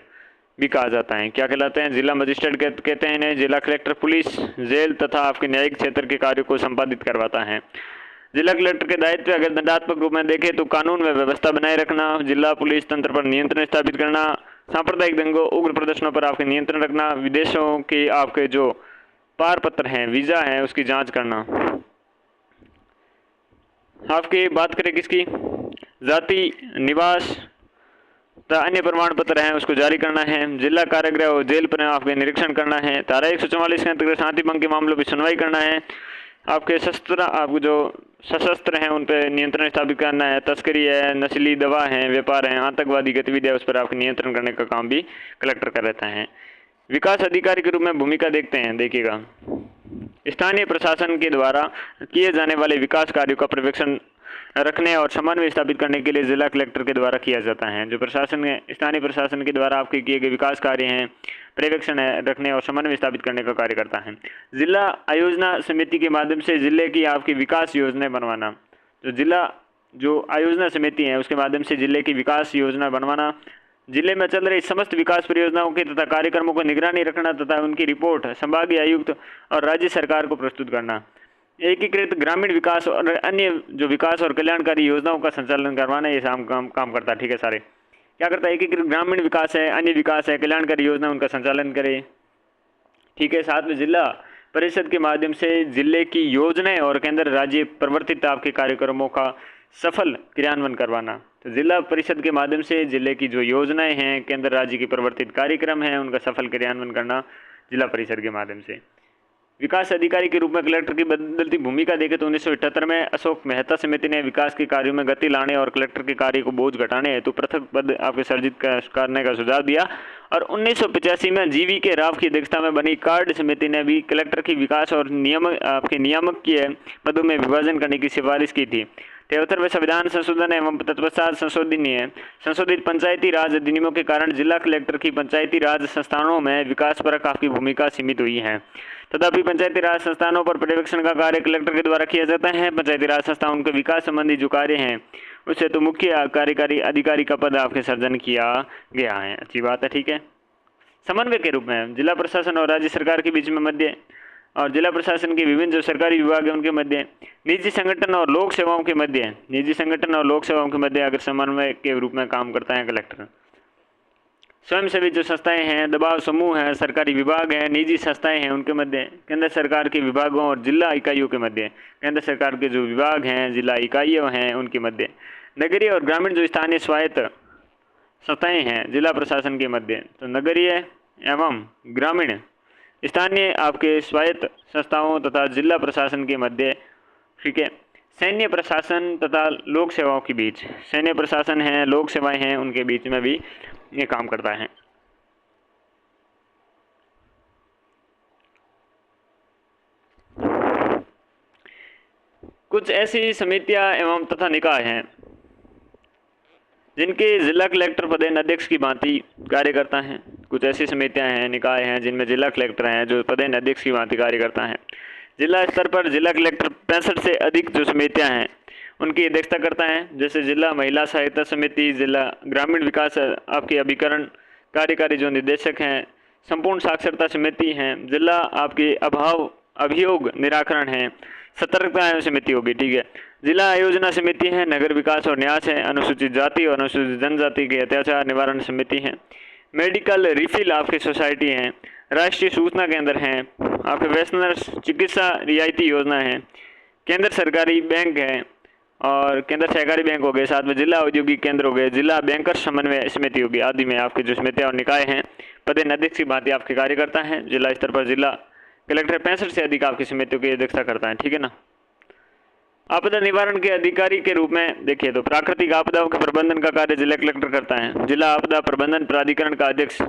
भी कहा जाता है। क्या कहलाते हैं? जिला मजिस्ट्रेट कहते हैं इन्हें। जिला कलेक्टर पुलिस, जेल तथा आपके न्यायिक क्षेत्र के कार्यों को संपादित करवाता है। जिला कलेक्टर के दायित्व अगर दंडात्मक रूप में देखें तो कानून व व्यवस्था बनाए रखना, जिला पुलिस तंत्र पर नियंत्रण स्थापित करना, सांप्रदायिक दंगों, उग्र प्रदर्शनों पर आपके नियंत्रण रखना, विदेशों के आपके जो पार पत्र हैं, वीज़ा है, उसकी जाँच करना। आपकी बात करें किसकी? जाति, निवास तथा अन्य प्रमाण पत्र हैं उसको जारी करना है। जिला कारागृह और जेल पर आपके निरीक्षण करना है। धारा 144 के अंतर्गत शांति भंग के मामलों की सुनवाई करना है। आपके आपको जो सशस्त्र हैं उन पर नियंत्रण स्थापित करना है। तस्करी है, नशीली दवा है, व्यापार है, आतंकवादी गतिविधियाँ, उस पर आपके नियंत्रण करने का काम भी कलेक्टर का रहता है। विकास अधिकारी के रूप में भूमिका देखते हैं, देखिएगा। स्थानीय प्रशासन के द्वारा किए जाने वाले विकास कार्यों का पर्यवेक्षण रखने और समन्वय स्थापित करने के लिए जिला कलेक्टर के द्वारा किया जाता है। जो प्रशासन है, स्थानीय प्रशासन के द्वारा आपके किए गए विकास कार्य हैं, पर्यवेक्षण रखने और समन्वय स्थापित करने का कार्य करता है। जिला आयोजना समिति के माध्यम से जिले की आपकी विकास योजनाएं बनवाना, तो जिला जो आयोजना समिति है उसके माध्यम से जिले की विकास योजना बनवाना, जिले में चल रही समस्त विकास परियोजनाओं के तथा कार्यक्रमों को निगरानी रखना तथा उनकी रिपोर्ट संभागीय आयुक्त और राज्य सरकार को प्रस्तुत करना, एकीकृत ग्रामीण विकास और अन्य जो विकास और कल्याणकारी योजनाओं का संचालन करवाना, ये काम करता है। ठीक है, सारे क्या करता है? एकीकृत ग्रामीण विकास है, अन्य विकास है, कल्याणकारी योजना, उनका संचालन करे। ठीक है, साथ में जिला परिषद के माध्यम से जिले की योजनाएं और केंद्र राज्य प्रवर्तित आपके कार्यक्रमों का सफल क्रियान्वयन करवाना। तो जिला परिषद के माध्यम से जिले की जो योजनाएं हैं, केंद्र राज्य की प्रवर्तित कार्यक्रम हैं, उनका सफल क्रियान्वयन करना जिला परिषद के माध्यम से। विकास अधिकारी के रूप में कलेक्टर की बदलती भूमिका देखें तो 1978 में अशोक मेहता समिति ने विकास के कार्यों में गति लाने और कलेक्टर के कार्य को बोझ घटाने हेतु पृथक पद आपके सर्जित करने का सुझाव दिया। और 1985 में जीवी के राव की अध्यक्षता में बनी कार्ड समिति ने भी कलेक्टर की विकास और नियामक के पदों में विभाजन करने की सिफारिश की थी। 73वें संविधान संशोधन एवं तत्पश्चात संशोधित पंचायती राज अधिनियमों के कारण जिला कलेक्टर की पंचायती राज संस्थानों में विकास पर काफी भूमिका सीमित हुई है। तथापि पंचायती राज संस्थानों पर पर्यवेक्षण का कार्य कलेक्टर के द्वारा किया जाता है। पंचायती राज संस्थाओं के विकास संबंधी जो कार्य हैं उससे तो मुख्य कार्यकारी अधिकारी का पद आपके सर्जन किया गया है। अच्छी बात है। ठीक है, समन्वय के रूप में जिला प्रशासन और राज्य सरकार के बीच में मध्य और जिला प्रशासन के विभिन्न जो सरकारी विभाग हैं उनके मध्य, निजी संगठन और लोक सेवाओं के मध्य अगर समन्वय के रूप में काम करता है कलेक्टर। स्वयंसेवी जो संस्थाएं हैं, दबाव समूह हैं, सरकारी विभाग हैं, निजी संस्थाएं हैं, उनके मध्य, केंद्र सरकार के विभागों और जिला इकाइयों के मध्य, केंद्र सरकार के जो विभाग हैं, जिला इकाइयों हैं, उनके मध्य, नगरीय और ग्रामीण जो स्थानीय स्वायत्त संस्थाएं हैं जिला प्रशासन के मध्य, तो नगरीय एवं ग्रामीण स्थानीय आपके स्वायत्त संस्थाओं तथा जिला प्रशासन के मध्य। ठीक है, सैन्य प्रशासन तथा लोक सेवाओं के बीच, सैन्य प्रशासन है, लोक सेवाएं हैं, उनके बीच में भी ये काम करता है। कुछ ऐसी समितियां एवं तथा निकाय हैं जिनके जिला कलेक्टर पदेन अध्यक्ष की भांति कार्य करता है। कुछ ऐसी समितियां हैं, निकाय हैं जिनमें जिला कलेक्टर हैं जो पदेन अध्यक्ष की भांति कार्य करता है। जिला स्तर पर जिला कलेक्टर 65 से अधिक जो समितियां हैं उनकी अध्यक्षता करता है, जैसे जिला महिला सहायता समिति, जिला ग्रामीण विकास आपके अभिकरण कार्यकारी जो निदेशक हैं, संपूर्ण साक्षरता समिति हैं, जिला आपके अभियोग निराकरण है, सतर्कता समिति होगी। ठीक है, जिला आयोजना समिति है, नगर विकास और न्यास है, अनुसूचित जाति और अनुसूचित जनजाति के अत्याचार निवारण समिति है, मेडिकल रिफिल आपकी सोसाइटी है, राष्ट्रीय सूचना केंद्र हैं, आपके वैश्नर चिकित्सा रियायती योजना है, केंद्र सरकारी बैंक है और केंद्र सहकारी बैंक हो गए, साथ में जिला औद्योगिक केंद्र हो गए, जिला बैंकर्स समन्वय समिति होगी आदि में आपके जो समितियाँ और निकाय हैं पदेन अध्यक्ष की भांति आपके कार्य करता है। जिला स्तर पर जिला कलेक्टर 65 से अधिक आपकी समितियों की अध्यक्षता करता है, ठीक है ना। आपदा निवारण के अधिकारी के रूप में देखिए तो प्राकृतिक आपदाओं के प्रबंधन का कार्य जिला कलेक्टर करता है। जिला आपदा प्रबंधन प्राधिकरण का अध्यक्ष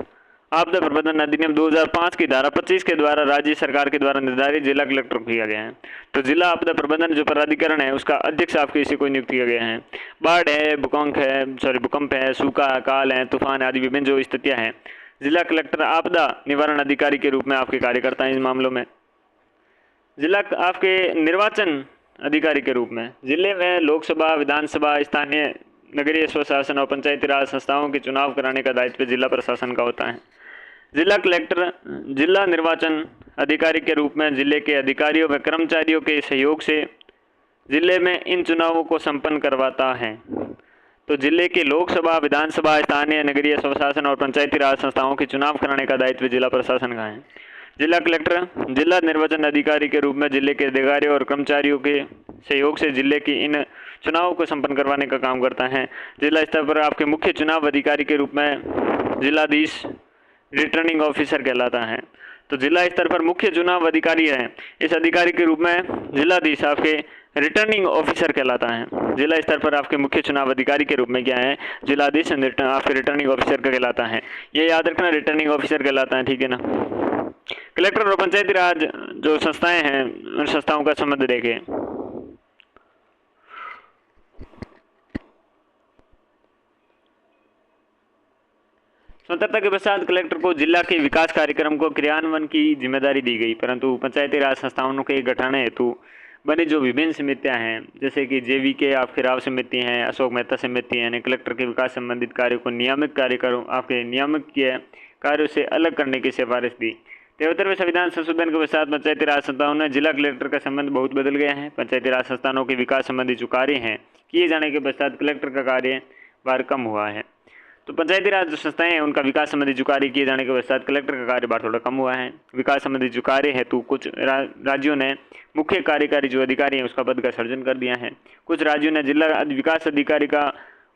आपदा प्रबंधन अधिनियम 2005 की धारा 25 के द्वारा राज्य सरकार के द्वारा निर्धारित जिला कलेक्टर किया गया है। तो जिला आपदा प्रबंधन जो प्राधिकरण है उसका अध्यक्ष आपके इसी को नियुक्त किया गया है। बाढ़ है, भूकंप है, सूखा, अकाल है, तूफान आदि विभिन्न जो स्थितियां हैं, जिला कलेक्टर आपदा निवारण अधिकारी के रूप में आपके कार्य करता है। इस मामलों में जिला आपके निर्वाचन अधिकारी के रूप में जिले में लोकसभा, विधानसभा, स्थानीय नगरीय स्वशासन और पंचायती राज संस्थाओं के चुनाव कराने का दायित्व जिला प्रशासन का होता है। जिला कलेक्टर जिला निर्वाचन अधिकारी के रूप में जिले के अधिकारियों व कर्मचारियों के सहयोग से जिले में इन चुनावों को संपन्न करवाता है। तो जिले के लोकसभा, विधानसभा, स्थानीय नगरीय स्वशासन और पंचायती राज संस्थाओं के चुनाव कराने का दायित्व जिला प्रशासन का है। जिला कलेक्टर जिला निर्वाचन अधिकारी के रूप में जिले के अधिकारियों और कर्मचारियों के सहयोग से जिले की इन चुनावों को संपन्न करवाने का काम करता है। जिला स्तर पर आपके मुख्य चुनाव अधिकारी के रूप में जिलाधीश रिटर्निंग ऑफिसर कहलाता है। तो जिला स्तर पर मुख्य चुनाव अधिकारी है, इस अधिकारी के रूप में जिलाधीश आपके रिटर्निंग ऑफिसर कहलाता है। जिला स्तर पर आपके मुख्य चुनाव अधिकारी के रूप में क्या है, जिलाधीश आपके रिटर्निंग ऑफिसर का कहलाता है। ये याद रखना, रिटर्निंग ऑफिसर कहलाता है, ठीक है ना। कलेक्टर और पंचायती राज जो संस्थाएं हैं उन संस्थाओं का संबंध देखें। स्वतंत्रता के पश्चात कलेक्टर को जिला के विकास कार्यक्रम को क्रियान्वयन की जिम्मेदारी दी गई, परंतु पंचायती राज संस्थाओं के गठन हेतु बनी जो विभिन्न समितियां हैं जैसे कि जेवीके आपके राव समिति हैं, अशोक मेहता समिति है, कलेक्टर के विकास संबंधित कार्यों को नियामक कार्यों से अलग करने की सिफारिश दी। 73वें संविधान संशोधन के पश्चात पंचायती राज संस्थाओं में जिला कलेक्टर का संबंध बहुत बदल गया है। पंचायती राज संस्थानों के विकास संबंधी जो कार्य हैं किए जाने के पश्चात कलेक्टर का कार्यभार कम हुआ है। तो पंचायती राज जो संस्थाएं हैं उनका विकास संबंधी जो कार्य किए जाने के पश्चात कलेक्टर का कार्यभार थोड़ा कम हुआ है। विकास संबंधी जो कार्य है तो कुछ राज्यों ने मुख्य कार्यकारी जो अधिकारी हैं उसका पद का सर्जन कर दिया है। कुछ राज्यों ने जिला विकास अधिकारी का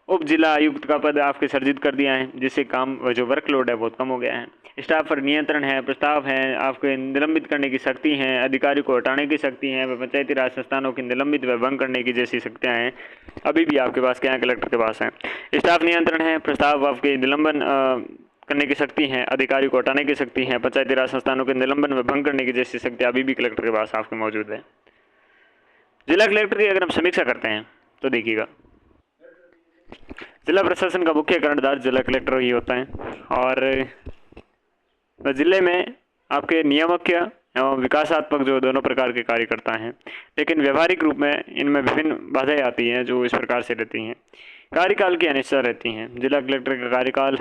उप जिला आयुक्त का पद आपके सर्जित कर दिया है, जिससे काम जो वर्कलोड है बहुत कम हो गया है। स्टाफ पर नियंत्रण है, प्रस्ताव है, आपके निलंबित करने की शक्ति है, अधिकारी को हटाने की शक्ति है, व पंचायती राज संस्थानों की निलंबित व भंग करने की जैसी शक्तियाँ हैं अभी भी आपके पास क्या है, कलेक्टर के पास है। स्टाफ नियंत्रण है, प्रस्ताव आपके निलंबन करने की शक्ति है, अधिकारी को हटाने की शक्ति है, पंचायती राज संस्थानों के निलंबन व भंग करने की जैसी शक्ति अभी भी कलेक्टर के पास आपके मौजूद है। जिला कलेक्टर की अगर हम समीक्षा करते हैं तो देखिएगा, जिला प्रशासन का मुख्य कर्णधार जिला कलेक्टर ही होता है और जिले में आपके नियामक एवं विकासात्मक जो दोनों प्रकार के कार्य करता है, लेकिन व्यवहारिक रूप में इनमें विभिन्न बाधाएं आती हैं जो इस प्रकार से रहती हैं। कार्यकाल की अनिश्चितता रहती हैं। जिला कलेक्टर का कार्यकाल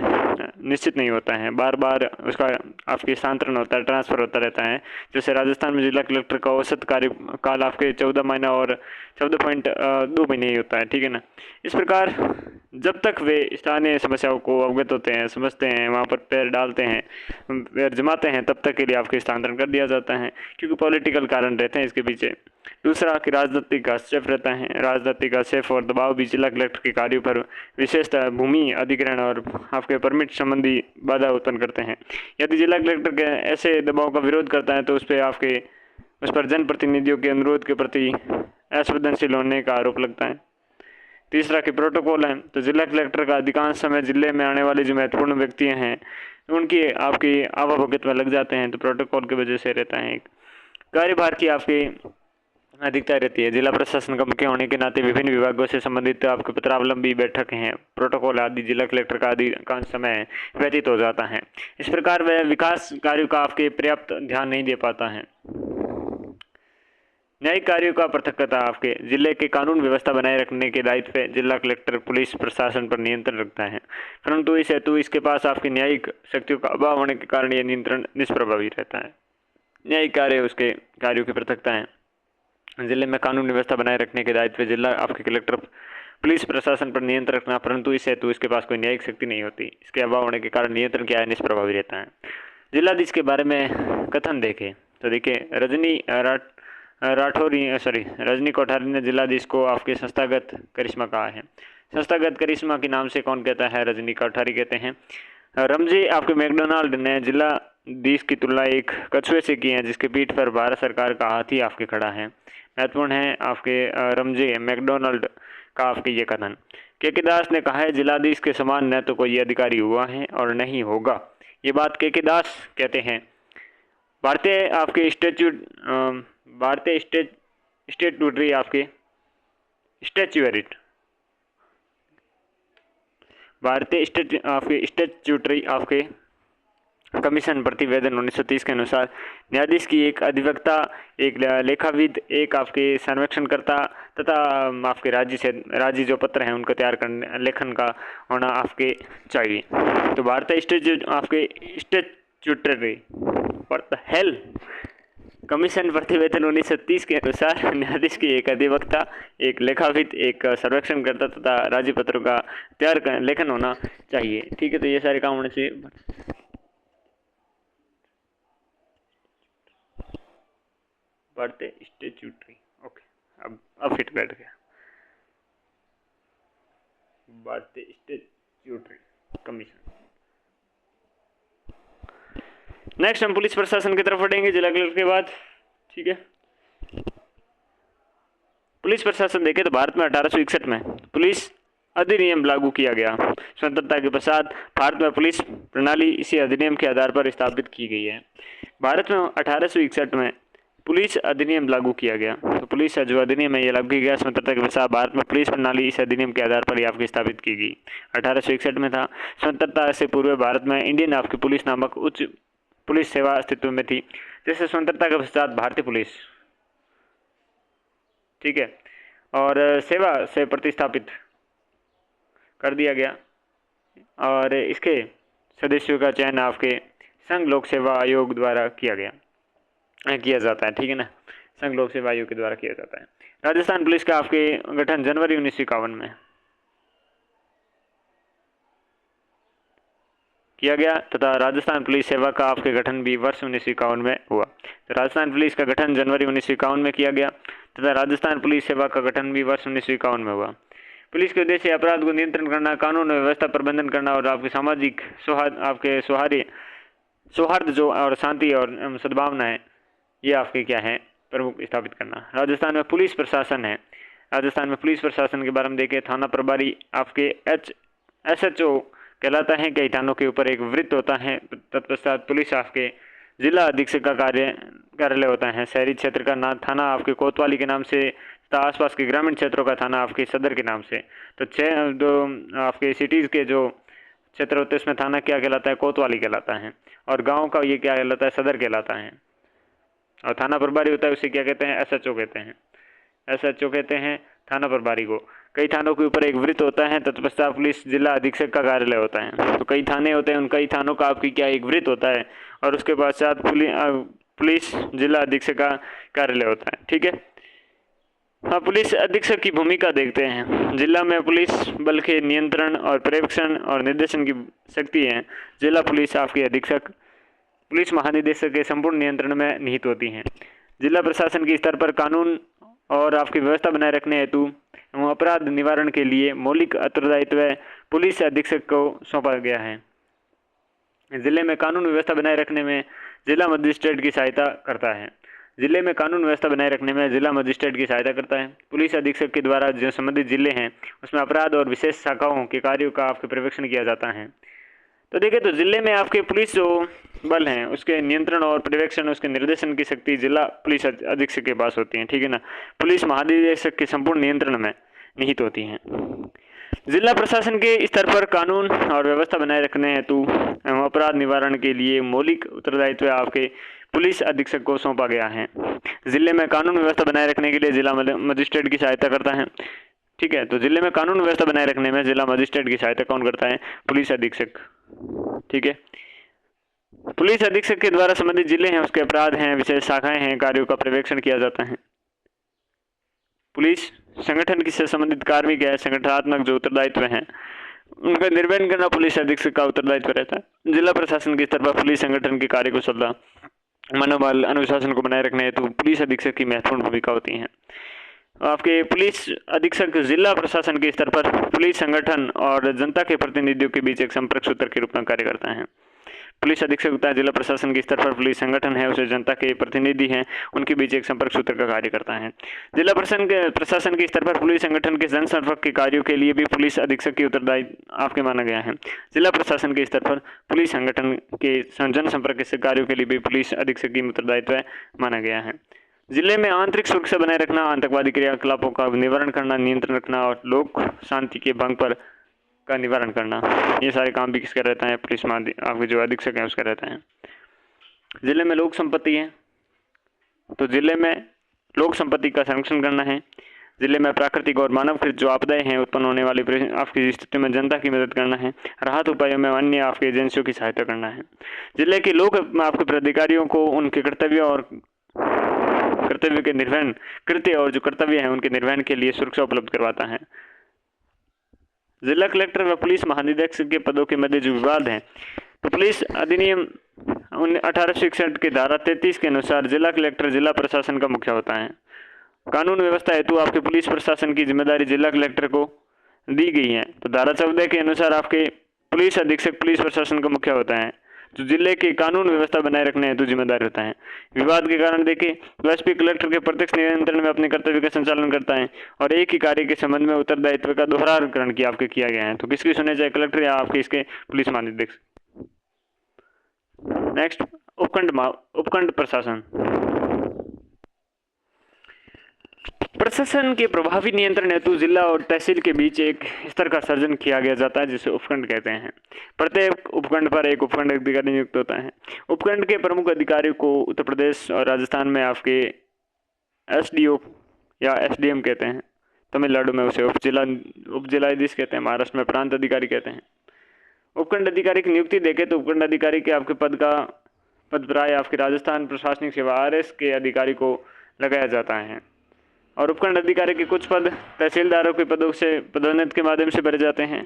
निश्चित नहीं होता है, बार बार उसका आपके स्थानांतरण होता है, ट्रांसफर होता रहता है। जैसे राजस्थान में जिला कलेक्टर का औसत कार्यकाल आपके 14 महीना और 14.2 महीने ही होता है, ठीक है ना। इस प्रकार जब तक वे स्थानीय समस्याओं को अवगत होते हैं, समझते हैं, वहाँ पर पैर डालते हैं, पैर जमाते हैं, तब तक के लिए आपके स्थानांतरण कर दिया जाता है, क्योंकि पॉलिटिकल कारण रहते हैं इसके पीछे। दूसरा कि राजनीतिक हस्तक्षेप रहता है। राजनीतिक हस्तक्षेप और दबाव भी जिला कलेक्टर के कार्यों पर विशेषतः भूमि अधिग्रहण और आपके परमिट संबंधी बाधा उत्पन्न करते हैं। यदि जिला कलेक्टर के ऐसे दबाव का विरोध करता है तो उस पर जनप्रतिनिधियों के अनुरोध के प्रति असंवेदनशील होने का आरोप लगता है। तीसरा कि प्रोटोकॉल है, तो जिला कलेक्टर का अधिकांश समय जिले में आने वाले जो महत्वपूर्ण व्यक्ति हैं उनकी आपकी आवाभगत में लग जाते हैं, तो प्रोटोकॉल की वजह से रहता है। कार्यभार की आपकी अधिकता रहती है। जिला प्रशासन का मुख्य होने के नाते विभिन्न विभागों से संबंधित आपके पत्रावलंबी बैठक हैं, प्रोटोकॉल आदि जिला कलेक्टर का अधिकांश समय व्यतीत हो जाता है। इस प्रकार वह विकास कार्यों का आपके पर्याप्त ध्यान नहीं दे पाता है। न्यायिक कार्यों का पृथकता आपके जिले के कानून व्यवस्था बनाए रखने के दायित्व पे जिला कलेक्टर पुलिस प्रशासन पर नियंत्रण रखता है, परंतु इस हेतु इसके पास आपकी न्यायिक शक्तियों का अभाव होने के कारण यह नियंत्रण निष्प्रभावी रहता है। न्यायिक कार्य उसके कार्यों की पृथकता है। जिले में कानून व्यवस्था बनाए रखने के दायित्व जिला आपके कलेक्टर पुलिस प्रशासन पर नियंत्रण रखना, परंतु इस हेतु इसके पास कोई न्यायिक शक्ति नहीं होती। इसके अभाव होने के कारण नियंत्रण क्या है, निष्प्रभावी रहता है। जिलाधीश के बारे में कथन देखें तो देखिए, रजनी कोठारी ने जिलाधीश को आपके संस्थागत करिश्मा कहा है। संस्थागत करिश्मा के नाम से कौन कहता है? रजनी कोठारी कहते हैं। रमजे आपके मैकडोनाल्ड ने जिलाधीश की तुलना एक कछुए से की है जिसके पीठ पर भारत सरकार का हाथी आपके खड़ा है। महत्वपूर्ण है आपके रमजे मैकडोनाल्ड का आपके ये कथन। के दास ने कहा है जिलाधीश के समान न तो कोई अधिकारी हुआ है और नहीं होगा। ये बात के दास कहते हैं। भारतीय आपके स्टेट्यूटरी आपके स्टैच्यूरेट भारतीय स्टैट्यूटरी आपके कमीशन प्रतिवेदन 1930 के अनुसार न्यायाधीश की एक अधिवक्ता, एक लेखाविद, एक आपके सर्वेक्षणकर्ता तथा आपके राज्य जो पत्र हैं उनको तैयार करने लेखन का होना आपके चाहिए। तो भारतीय statutory what the hell commission प्रतिवेदन 1930 के अनुसार न्यायाधीश की एक अधिवक्ता, एक लेखाविद, एक सर्वेक्षणकर्ता तथा राज्य पत्रों का तैयार लेखन होना चाहिए। ठीक है, तो ये सारे काम होने चाहिए। भारतीय स्टैट्यूटरी, ओके, अब फिट बैठ गया। भारतीय स्टैट्यूटरी कमीशन। नेक्स्ट हम पुलिस प्रशासन की तरफ बढ़ेंगे जिला कलेक्टर के बाद। ठीक है, पुलिस प्रशासन देखें तो भारत में 1861 में पुलिस अधिनियम लागू किया गया। स्वतंत्रता के पश्चात भारत में पुलिस प्रणाली इसी अधिनियम के आधार पर स्थापित की गई है। भारत में 1861 में पुलिस अधिनियम लागू किया गया। तो पुलिस जो अधिनियम है ये लागू किया गया स्वतंत्रता के पश्चात भारत में पुलिस प्रणाली इस अधिनियम के आधार पर ही आपकी स्थापित की गई। 1861 में था। स्वतंत्रता से पूर्व भारत में इंडियन आपकी पुलिस नामक उच्च पुलिस सेवा अस्तित्व में थी। जैसे स्वतंत्रता के पश्चात भारतीय पुलिस, ठीक है, और सेवा से प्रतिस्थापित कर दिया गया और इसके सदस्यों का चयन आपके संघ लोक सेवा आयोग द्वारा किया जाता है। ठीक है ना, संघ लोक सेवा आयोग के द्वारा किया जाता है। राजस्थान पुलिस का आपके गठन जनवरी 1951 में किया गया तथा राजस्थान पुलिस सेवा का आपके गठन भी वर्ष 1951 में हुआ। तो राजस्थान पुलिस का गठन जनवरी 1951 में किया गया तथा राजस्थान पुलिस सेवा का गठन भी वर्ष 1951 में हुआ। पुलिस के उद्देश्य अपराध को नियंत्रण करना, कानून व्यवस्था प्रबंधन करना और आपके सामाजिक सौहार्द जो और शांति और सद्भावना है ये आपके क्या है प्रमुख स्थापित करना। राजस्थान में पुलिस प्रशासन है। राजस्थान में पुलिस प्रशासन के बारे में देखें, थाना प्रभारी आपके SHO कहलाता है। कई थानों के ऊपर एक वृत्त होता है। तत्पश्चात पुलिस आपके जिला अधीक्षक का कार्यालय होता है। शहरी क्षेत्र का थाना आपके कोतवाली के नाम से तथा आसपास के ग्रामीण क्षेत्रों का थाना आपके सदर के नाम से। तो जो आपके सिटीज़ के जो क्षेत्र होते हैं उसमें थाना क्या कहलाता है? कोतवाली कहलाता है। और गाँव का ये क्या कहलाता है? सदर कहलाता है। और थाना प्रभारी होता है उसे क्या कहते हैं? SHO कहते हैं। SHO कहते हैं थाना प्रभारी को। कई थानों के ऊपर एक वृत्त होता है। तत्पश्चात पुलिस जिला अधीक्षक का कार्यालय होता है। तो कई थाने होते हैं, उन कई थानों का आपकी क्या एक वृत्त होता है और उसके पश्चात पुलिस जिला अधीक्षक का कार्यालय होता है। ठीक है, हाँ, पुलिस अधीक्षक की भूमिका देखते हैं। जिला में पुलिस बल के नियंत्रण और पर्यवेक्षण और निर्देशन की शक्ति है। जिला पुलिस आपके अधीक्षक पुलिस महानिदेशक के संपूर्ण नियंत्रण में निहित होती हैं। जिला प्रशासन के स्तर पर कानून और आपकी व्यवस्था बनाए रखने हेतु एवं अपराध निवारण के लिए मौलिक उत्तरदायित्व पुलिस अधीक्षक को सौंपा गया है। जिले में कानून व्यवस्था बनाए रखने में जिला मजिस्ट्रेट की सहायता करता है। जिले में कानून व्यवस्था बनाए रखने में जिला मजिस्ट्रेट की सहायता करता है। पुलिस अधीक्षक के द्वारा जो संबंधित जिले हैं उसमें अपराध और विशेष शाखाओं के कार्यों का आपके पर्यवेक्षण किया जाता है। तो देखिए, तो जिले में आपके पुलिस जो बल हैं उसके नियंत्रण और पर्यवेक्षण, उसके निर्देशन की शक्ति जिला पुलिस अधीक्षक के पास होती है। ठीक है ना, पुलिस महानिदेशक के संपूर्ण नियंत्रण में निहित होती हैं। जिला प्रशासन के स्तर पर कानून और व्यवस्था बनाए रखने हेतु एवं अपराध निवारण के लिए मौलिक उत्तरदायित्व आपके पुलिस अधीक्षक को सौंपा गया है। जिले में कानून व्यवस्था बनाए रखने के लिए जिला मजिस्ट्रेट की सहायता करता है। ठीक है, तो जिले में कानून व्यवस्था बनाए रखने में जिला मजिस्ट्रेट की सहायता कौन करता है? पुलिस अधीक्षक। ठीक है, पुलिस अधीक्षक के द्वारा संबंधित जिले हैं उसके अपराध हैं, विशेष शाखाएं हैं, कार्यों का पर्यवेक्षण किया जाता है। पुलिस संगठन की से संबंधित कार्मिक है, संगठनात्मक जो उत्तरदायित्व हैं उनका निर्वहन करना पुलिस अधीक्षक का उत्तरदायित्व रहता है। जिला प्रशासन के स्तर पर पुलिस संगठन की कार्यकुशलता मनोबल अनुशासन को बनाए रखने हेतु पुलिस अधीक्षक की महत्वपूर्ण भूमिका होती है। आपके पुलिस अधीक्षक जिला प्रशासन के स्तर पर पुलिस संगठन और जनता के प्रतिनिधियों के बीच एक संपर्क सूत्र के रूप में कार्य करता है। पुलिस अधीक्षक होता है जिला प्रशासन के स्तर पर, पुलिस संगठन है उसे जनता के प्रतिनिधि हैं उनके बीच एक संपर्क सूत्र का कार्य करता है। जिला प्रशासन के स्तर पर पुलिस संगठन के जनसंपर्क के कार्यों के लिए भी पुलिस अधीक्षक की उत्तरदायी आपके माना गया है। जिला प्रशासन के स्तर पर पुलिस संगठन के जनसंपर्क के कार्यों के लिए भी पुलिस अधीक्षक की उत्तरदायित्व माना गया है। जिले में आंतरिक सुरक्षा बनाए रखना, आतंकवादी क्रियाकलापों का निवारण करना, नियंत्रण रखना और लोक शांति के भंग पर का निवारण करना, ये सारे काम भी किसका रहता है? पुलिस आपके जो अधीक्षक है उसका रहता है। जिले में लोक संपत्ति है तो जिले में लोक संपत्ति का संरक्षण करना है। जिले में प्राकृतिक और मानवकृत जो आपदाएं हैं उत्पन्न होने वाली आपकी स्थिति में जनता की मदद करना है। राहत उपायों में अन्य आपके एजेंसियों की सहायता करना है। जिले के लोग आपके प्राधिकारियों को उनके कर्तव्य के निर्वहन कृत्य और जो कर्तव्य है उनके निर्वहन के लिए सुरक्षा उपलब्ध करवाता है। जिला कलेक्टर व पुलिस महानिरीक्षक के पदों के मध्य जो विवाद है तो पुलिस अधिनियम 1861 के धारा 33 के अनुसार जिला कलेक्टर जिला प्रशासन का मुखिया होता है। कानून व्यवस्था हेतु आपके पुलिस प्रशासन की जिम्मेदारी जिला कलेक्टर को दी गई है। तो धारा 14 के अनुसार आपके पुलिस अधीक्षक पुलिस प्रशासन का मुखिया होता है जो जिले की कानून व्यवस्था बनाए रखने हेतु जिम्मेदार होता है। विवाद के कारण देखिए तो एसपी कलेक्टर के प्रत्यक्ष नियंत्रण में अपने कर्तव्य का संचालन करता है और एक ही कार्य के संबंध में उत्तरदायित्व का दोहराकरण किया गया है। तो किसकी सुने जाए? कलेक्टर या आपके इसके पुलिस महानिरीक्षक। नेक्स्ट, उपखंड प्रशासन। प्रशासन के प्रभावी नियंत्रण हेतु जिला और तहसील के बीच एक स्तर का सर्जन किया गया जाता है जिसे उपखंड कहते हैं। प्रत्येक उपखंड पर एक उपखंड अधिकारी नियुक्त होता है। उपखंड के प्रमुख अधिकारी को उत्तर प्रदेश और राजस्थान में आपके एसडीओ या एसडीएम कहते हैं। तमिलनाडु में उसे उपजिलाधीश कहते हैं। महाराष्ट्र में प्रांत अधिकारी कहते हैं। उपखंड अधिकारी की नियुक्ति देखें तो उपखंड अधिकारी के आपके पद प्राय आपके राजस्थान प्रशासनिक सेवा आरएस के अधिकारी को लगाया जाता है और उपखंड अधिकारी के कुछ पद तहसीलदारों के पदों से पदोन्नति के माध्यम से भरे जाते हैं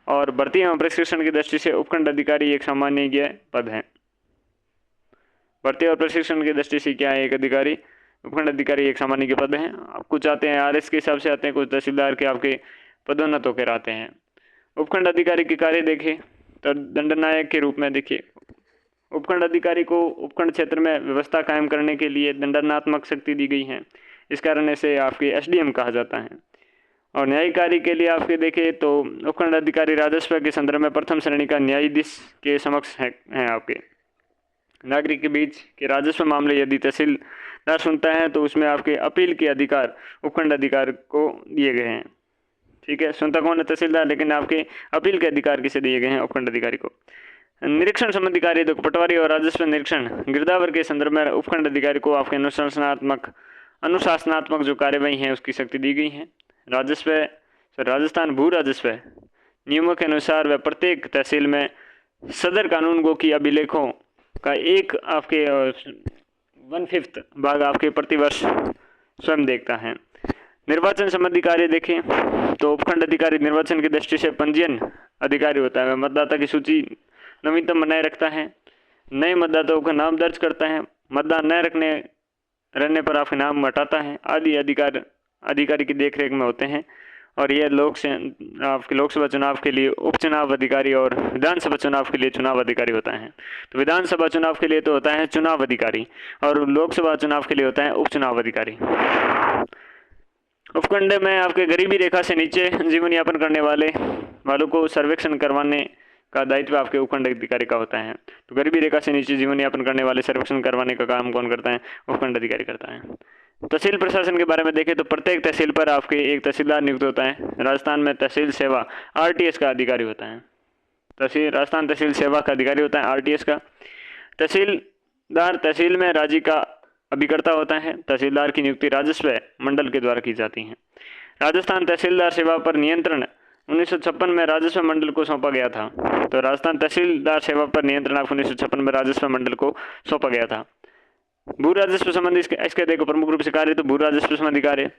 और भर्ती एवं प्रशिक्षण की दृष्टि से उपखंड अधिकारी एक सामान्य पद है। भर्ती और प्रशिक्षण की दृष्टि से क्या है? एक अधिकारी उपखंड अधिकारी एक सामान्य पद है। कुछ आते हैं आरएस के हिसाब से आते हैं, कुछ तहसीलदार के आपके पदोन्नत होकर आते हैं। उपखंड अधिकारी के कार्य देखें तो दंडनायक के रूप में देखिए उपखंड अधिकारी को उपखंड क्षेत्र में व्यवस्था कायम करने के लिए दंडनात्मक शक्ति दी गई है। इस कारण से आपके एसडीएम कहा जाता है। और न्यायिक कार्य के लिए आपके देखें तो उपखंड अधिकारी राजस्व के संदर्भ में प्रथम श्रेणी का न्यायाधीश के समक्ष हैं आपके नागरिक के बीच के राजस्व मामले यदि तहसीलदार सुनता है तो उसमें आपके अपील के अधिकार उपखंड अधिकारी को दिए गए हैं। ठीक है, सुनता कौन है? तहसीलदार, लेकिन आपके अपील के अधिकार किसे दिए गए हैं? उपखंड अधिकारी को। निरीक्षण संबंधी कार्य देखो पटवारी और राजस्व निरीक्षण गिरदावर के संदर्भ में उपखंड अधिकारी को आपके अनुशासनात्मक जो कार्यवाही है उसकी शक्ति दी गई है। राजस्थान भू राजस्व नियमों के अनुसार वह प्रत्येक तहसील में सदर कानूनगो की अभिलेखों का एक आपके 1/5 भाग आपके प्रतिवर्ष स्वयं देखता है। निर्वाचन संबंधी कार्य देखें तो उपखंड अधिकारी निर्वाचन की दृष्टि से पंजीयन अधिकारी होता है। वह मतदाता की सूची नवीनतम बनाए रखता है, नए मतदाताओं का नाम दर्ज करता है, मतदान न रहने पर आपके नाम हटाता है आदि अधिकारी की देखरेख में होते हैं। और यह आपके लोकसभा चुनाव के लिए उपचुनाव अधिकारी और विधानसभा चुनाव के लिए चुनाव अधिकारी होता है। तो विधानसभा चुनाव के लिए तो होता है चुनाव अधिकारी और लोकसभा चुनाव के लिए होता है उपचुनाव अधिकारी। उपखंड में आपके गरीबी रेखा से नीचे जीवन यापन करने वालों को सर्वेक्षण करवाने का दायित्व आपके उपखंड अधिकारी का होता है। तो गरीबी रेखा से नीचे जीवन यापन करने वाले सर्वेक्षण करवाने का काम कौन करता है? उपखंड अधिकारी करता है। तहसील प्रशासन के बारे में देखें तो प्रत्येक तहसील पर आपके एक तहसीलदार नियुक्त होता है। राजस्थान में तहसील सेवा आरटीएस का अधिकारी होता है। राजस्थान तहसील सेवा का अधिकारी होता है आरटीएस का। तहसीलदार तहसील में राज्य का अभिकर्ता होता है। तहसीलदार की नियुक्ति राजस्व मंडल के द्वारा की जाती है। राजस्थान तहसीलदार सेवा पर नियंत्रण 1956 में राजस्व मंडल को सौंपा गया था। तो राजस्थान तहसीलदार सेवा पर नियंत्रण 1956 में राजस्व मंडल को सौंपा गया था। भू राजस्व संबंधी इसके देखो प्रमुख रूप से कार्य तो भू राजस्व संबंधी कार्य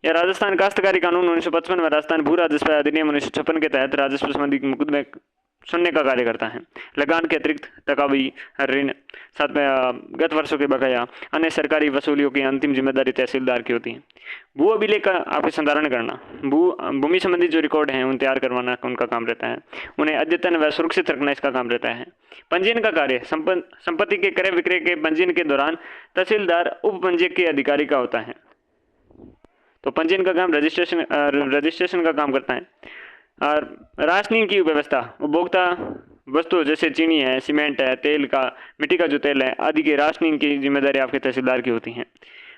या राजस्थान काश्तकारी कानून 1955 में राजस्थान भू राजस्व अधिनियम 1956 के तहत राजस्व संबंधी मुकदमे सुनने का कार्य करता है। लगान के अतिरिक्त तकावी ऋण, साथ में गत वर्षों के बकाया, अन्य सरकारी वसूलियों की अंतिम जिम्मेदारी तहसीलदार की होती है। भू अभिलेख का आपके संधारण करना, भूमि संबंधी जो रिकॉर्ड हैं उन तैयार करवाना उनका काम रहता है। उन्हें अद्यतन व सुरक्षित रखना इसका काम रहता है। पंजीयन का कार्य, संपत्ति के क्रय विक्रय के पंजीयन के दौरान तहसीलदार उप पंजीयक के अधिकारी का होता है। तो पंजीयन का काम रजिस्ट्रेशन का काम करता है। और राशनिंग की व्यवस्था, उपभोक्ता वस्तु जैसे चीनी है, सीमेंट है, तेल का, मिट्टी का जो तेल है आदि के राशनिंग की जिम्मेदारी आपके तहसीलदार की होती है।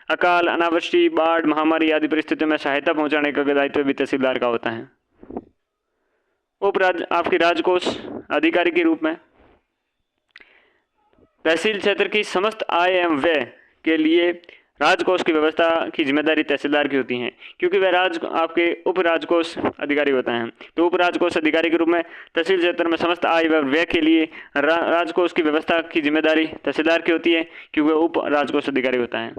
अकाल, अनावृष्टि, बाढ़, महामारी आदि परिस्थितियों में सहायता पहुंचाने का दायित्व भी तहसीलदार का होता है। आपके राजकोष अधिकारी के रूप में तहसील क्षेत्र की समस्त आय एवं व्यय के लिए राजकोष की व्यवस्था की जिम्मेदारी तहसीलदार की होती है, क्योंकि वह आपके उप राजकोष अधिकारी होता है। तो उप राजकोष अधिकारी के रूप में तहसील क्षेत्र में समस्त आय व व्यय के लिए राजकोष की व्यवस्था की जिम्मेदारी तहसीलदार की होती है, क्योंकि वह उप राजकोष अधिकारी होता है।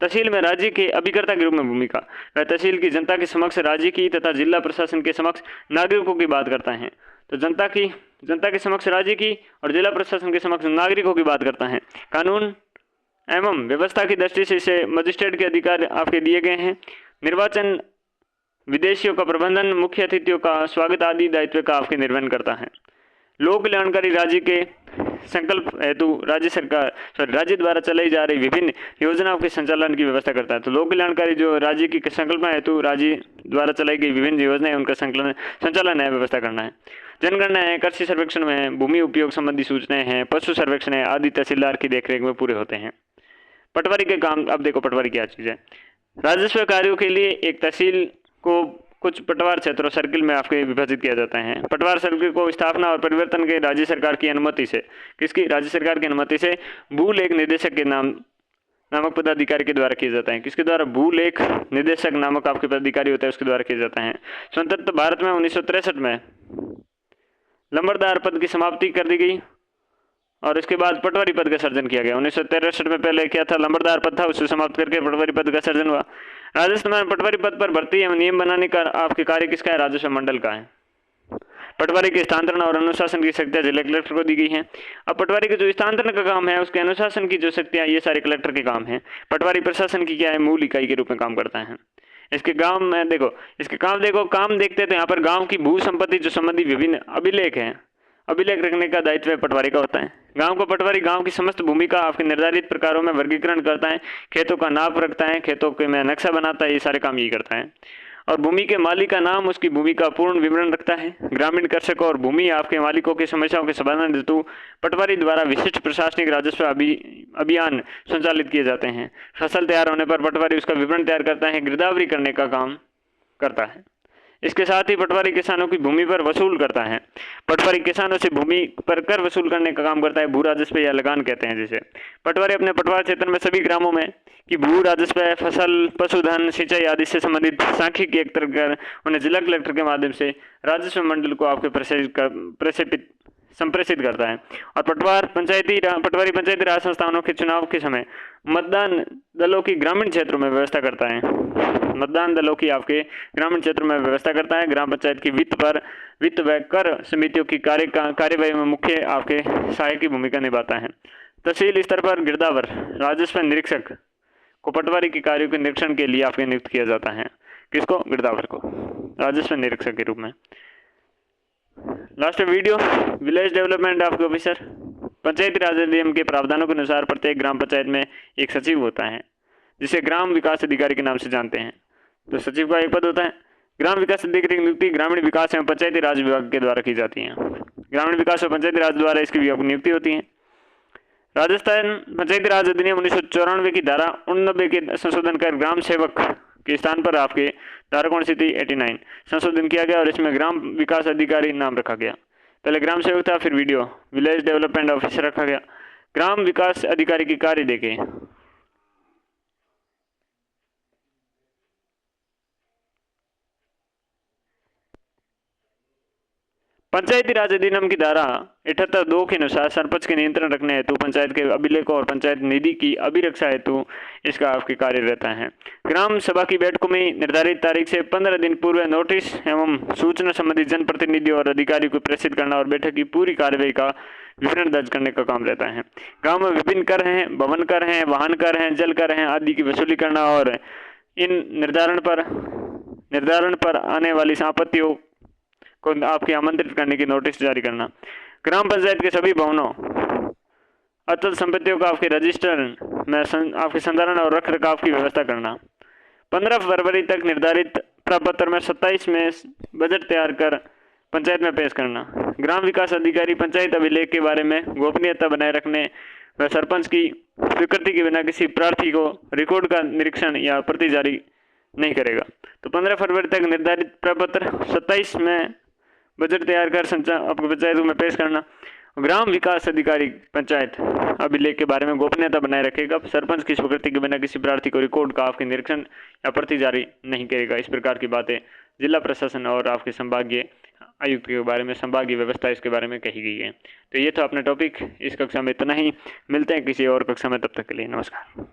तहसील में राज्य के अभिकर्ता के रूप में भूमिका, वह तहसील की जनता के समक्ष राज्य की तथा जिला प्रशासन के समक्ष नागरिकों की बात करता है। तो जनता के समक्ष राज्य की और जिला प्रशासन के समक्ष नागरिकों की बात करता है। कानून एवं व्यवस्था की दृष्टि से इसे मजिस्ट्रेट के अधिकार आपके दिए गए हैं। निर्वाचन, विदेशियों का प्रबंधन, मुख्य अतिथियों का स्वागत आदि दायित्व का आपके निर्वहन करता है। लोक कल्याणकारी राज्य के संकल्प हेतु राज्य द्वारा चलाई जा रही विभिन्न योजनाओं के संचालन की व्यवस्था करता है। तो लोक कल्याणकारी जो राज्य की संकल्पना हेतु राज्य द्वारा चलाई गई विभिन्न योजनाएं उनका संचालन है, व्यवस्था करना है। जनगणना है, कृषि सर्वेक्षण में भूमि उपयोग संबंधी सूचनाएं हैं, पशु सर्वेक्षण है आदि तहसीलदार की देखरेख में पूरे होते हैं। पटवारी के काम, अब देखो पटवारी क्या चीज़ है। राजस्व कार्यों के लिए एक तहसील को कुछ पटवार क्षेत्रों सर्किल में आपके विभाजित किया जाता है। पटवार सर्किल को स्थापना और परिवर्तन के राज्य सरकार की अनुमति से, किसकी, राज्य सरकार की अनुमति से भूलेख निदेशक के नामक पदाधिकारी के द्वारा किया जाता है। किसके द्वारा? भूलेख निदेशक नामक आपके पदाधिकारी होता है, उसके द्वारा किया जाता है। स्वतंत्र भारत में 1963 में लंबरदार पद की समाप्ति कर दी गई और इसके बाद पटवारी पद का सर्जन किया गया। 1963 में पहले क्या था, लंबरदार पद था, उससे समाप्त करके पटवारी पद का सर्जन हुआ। राजस्थान में पटवारी पद पर भर्ती एवं नियम बनाने का आपके कार्य किसका है? राजस्व मंडल का है। पटवारी के स्थानांतरण और अनुशासन की शक्तियां जिला कलेक्टर को दी गई हैं। अब पटवारी के जो स्थानांतरण का काम है, उसके अनुशासन की जो शक्तियां, ये सारे कलेक्टर के काम है। पटवारी प्रशासन की क्या है? मूल इकाई के रूप में काम करता है। इसके गांव में देखो, इसके काम देखो, काम देखते थे यहाँ पर। गांव की भू संपत्ति जो संबंधी विभिन्न अभिलेख हैं, अभिलेख रखने का दायित्व पटवारी का होता है। गांव को पटवारी गांव की समस्त भूमि का आपके निर्धारित प्रकारों में वर्गीकरण करता है, खेतों का नाप रखता है, खेतों के में नक्शा बनाता है, ये सारे काम यही करता है। और भूमि के मालिक का नाम, उसकी भूमि का पूर्ण विवरण रखता है। ग्रामीण कृषकों और भूमि आपके मालिकों की समस्याओं के समाधान हेतु पटवारी द्वारा विशिष्ट प्रशासनिक राजस्व अभियान संचालित किए जाते हैं। फसल तैयार होने पर पटवारी उसका विवरण तैयार करता है, गिरदावरी करने का काम करता है। इसके साथ ही पटवारी किसानों की भूमि पर वसूल करता है। पटवारी किसानों से भूमि पर कर वसूल करने का काम करता है, भू राजस्व या लगान कहते हैं जिसे। पटवारी अपने पटवार क्षेत्र में सभी ग्रामों में कि भू राजस्व, फसल, पशुधन, सिंचाई आदि से संबंधित सांख्यिकी एकत्र कर उन्हें जिला कलेक्टर के माध्यम से राजस्व मंडल को आपके संप्रेषित करता है। और पटवारी पंचायती राज संस्थानों के चुनाव के समय मतदान दलों की ग्रामीण क्षेत्रों में व्यवस्था करता है। मतदान दलों की आपके ग्रामीण क्षेत्रों में व्यवस्था करता है। ग्राम पंचायत की वित्त व कर समितियों की कार्यवाही में मुख्य आपके सहायक की भूमिका निभाता है। तहसील स्तर पर गिरदावर, राजस्व निरीक्षक को पटवारी के कार्यों के निरीक्षण के लिए आपके नियुक्त किया जाता है। किसको? गिरदावर को, राजस्व निरीक्षक के रूप में। Last video, village development officer. Panchayati Raj अधिनियम के प्रावधानों के अनुसार प्रत्येक ग्राम पंचायत में एक सचिव होता है, जिसे ग्राम विकास अधिकारी के नाम से जानते हैं। तो सचिव का एक पद होता है। ग्राम विकास अधिकारी की नियुक्ति ग्रामीण विकास एवं पंचायती राज विभाग के द्वारा की जाती है। ग्रामीण विकास और पंचायती राज द्वारा इसकी नियुक्ति होती है। राजस्थान पंचायती राज अधिनियम 1994 की धारा 89 के संशोधन कर ग्राम सेवक के स्थान पर आपके धारा कौन सी थी? 89 संशोधन किया गया और इसमें ग्राम विकास अधिकारी नाम रखा गया। पहले ग्राम सेवक था, फिर विलेज डेवलपमेंट ऑफिसर रखा गया। ग्राम विकास अधिकारी की कार्य देखें। पंचायती राज अधिनियम की धारा 78(2) के अनुसार सरपंच के नियंत्रण रखने हेतु पंचायत के अभिलेखों और पंचायत निधि की अभिरक्षा हेतु इसका आपके कार्य रहता है। ग्राम सभा की बैठकों में निर्धारित तारीख से 15 दिन पूर्व नोटिस एवं सूचना संबंधित जनप्रतिनिधि और अधिकारी को प्रेषित करना और बैठक की पूरी कार्यवाही का विवरण दर्ज करने का काम रहता है। गांव में विभिन्न कर हैं, भवन कर हैं, वाहन कर हैं, जल कर हैं आदि की वसूली करना और इन निर्धारण पर आने वाली आपत्तियों को आपके आमंत्रित करने की नोटिस जारी करना। ग्राम पंचायत के सभी भवनों अचल संपत्तियों का आपके रजिस्टर में आपके संधारण और रख रखाव की व्यवस्था करना। 15 फरवरी तक निर्धारित प्रपत्र में 27 में बजट तैयार कर पंचायत में पेश करना। ग्राम विकास अधिकारी पंचायत अभिलेख के बारे में गोपनीयता बनाए रखने व सरपंच की स्वीकृति के बिना किसी प्रार्थी को रिकॉर्ड का निरीक्षण या प्रति जारी नहीं करेगा। तो 15 फरवरी तक निर्धारित प्रपत्र 27 में बजट तैयार कर आपको पंचायतों में पेश करना। ग्राम विकास अधिकारी पंचायत अभिलेख के बारे में गोपनीयता बनाए रखेगा। सरपंच की स्वीकृति के बिना किसी प्रार्थी को रिकॉर्ड का आपके निरीक्षण या प्रति जारी नहीं करेगा। इस प्रकार की बातें जिला प्रशासन और आपके संभागीय आयुक्त के बारे में, संभागीय व्यवस्था इसके बारे में कही गई है। तो ये था अपना टॉपिक। इस कक्षा में इतना ही। मिलते हैं किसी और कक्षा में, तब तक के लिए नमस्कार।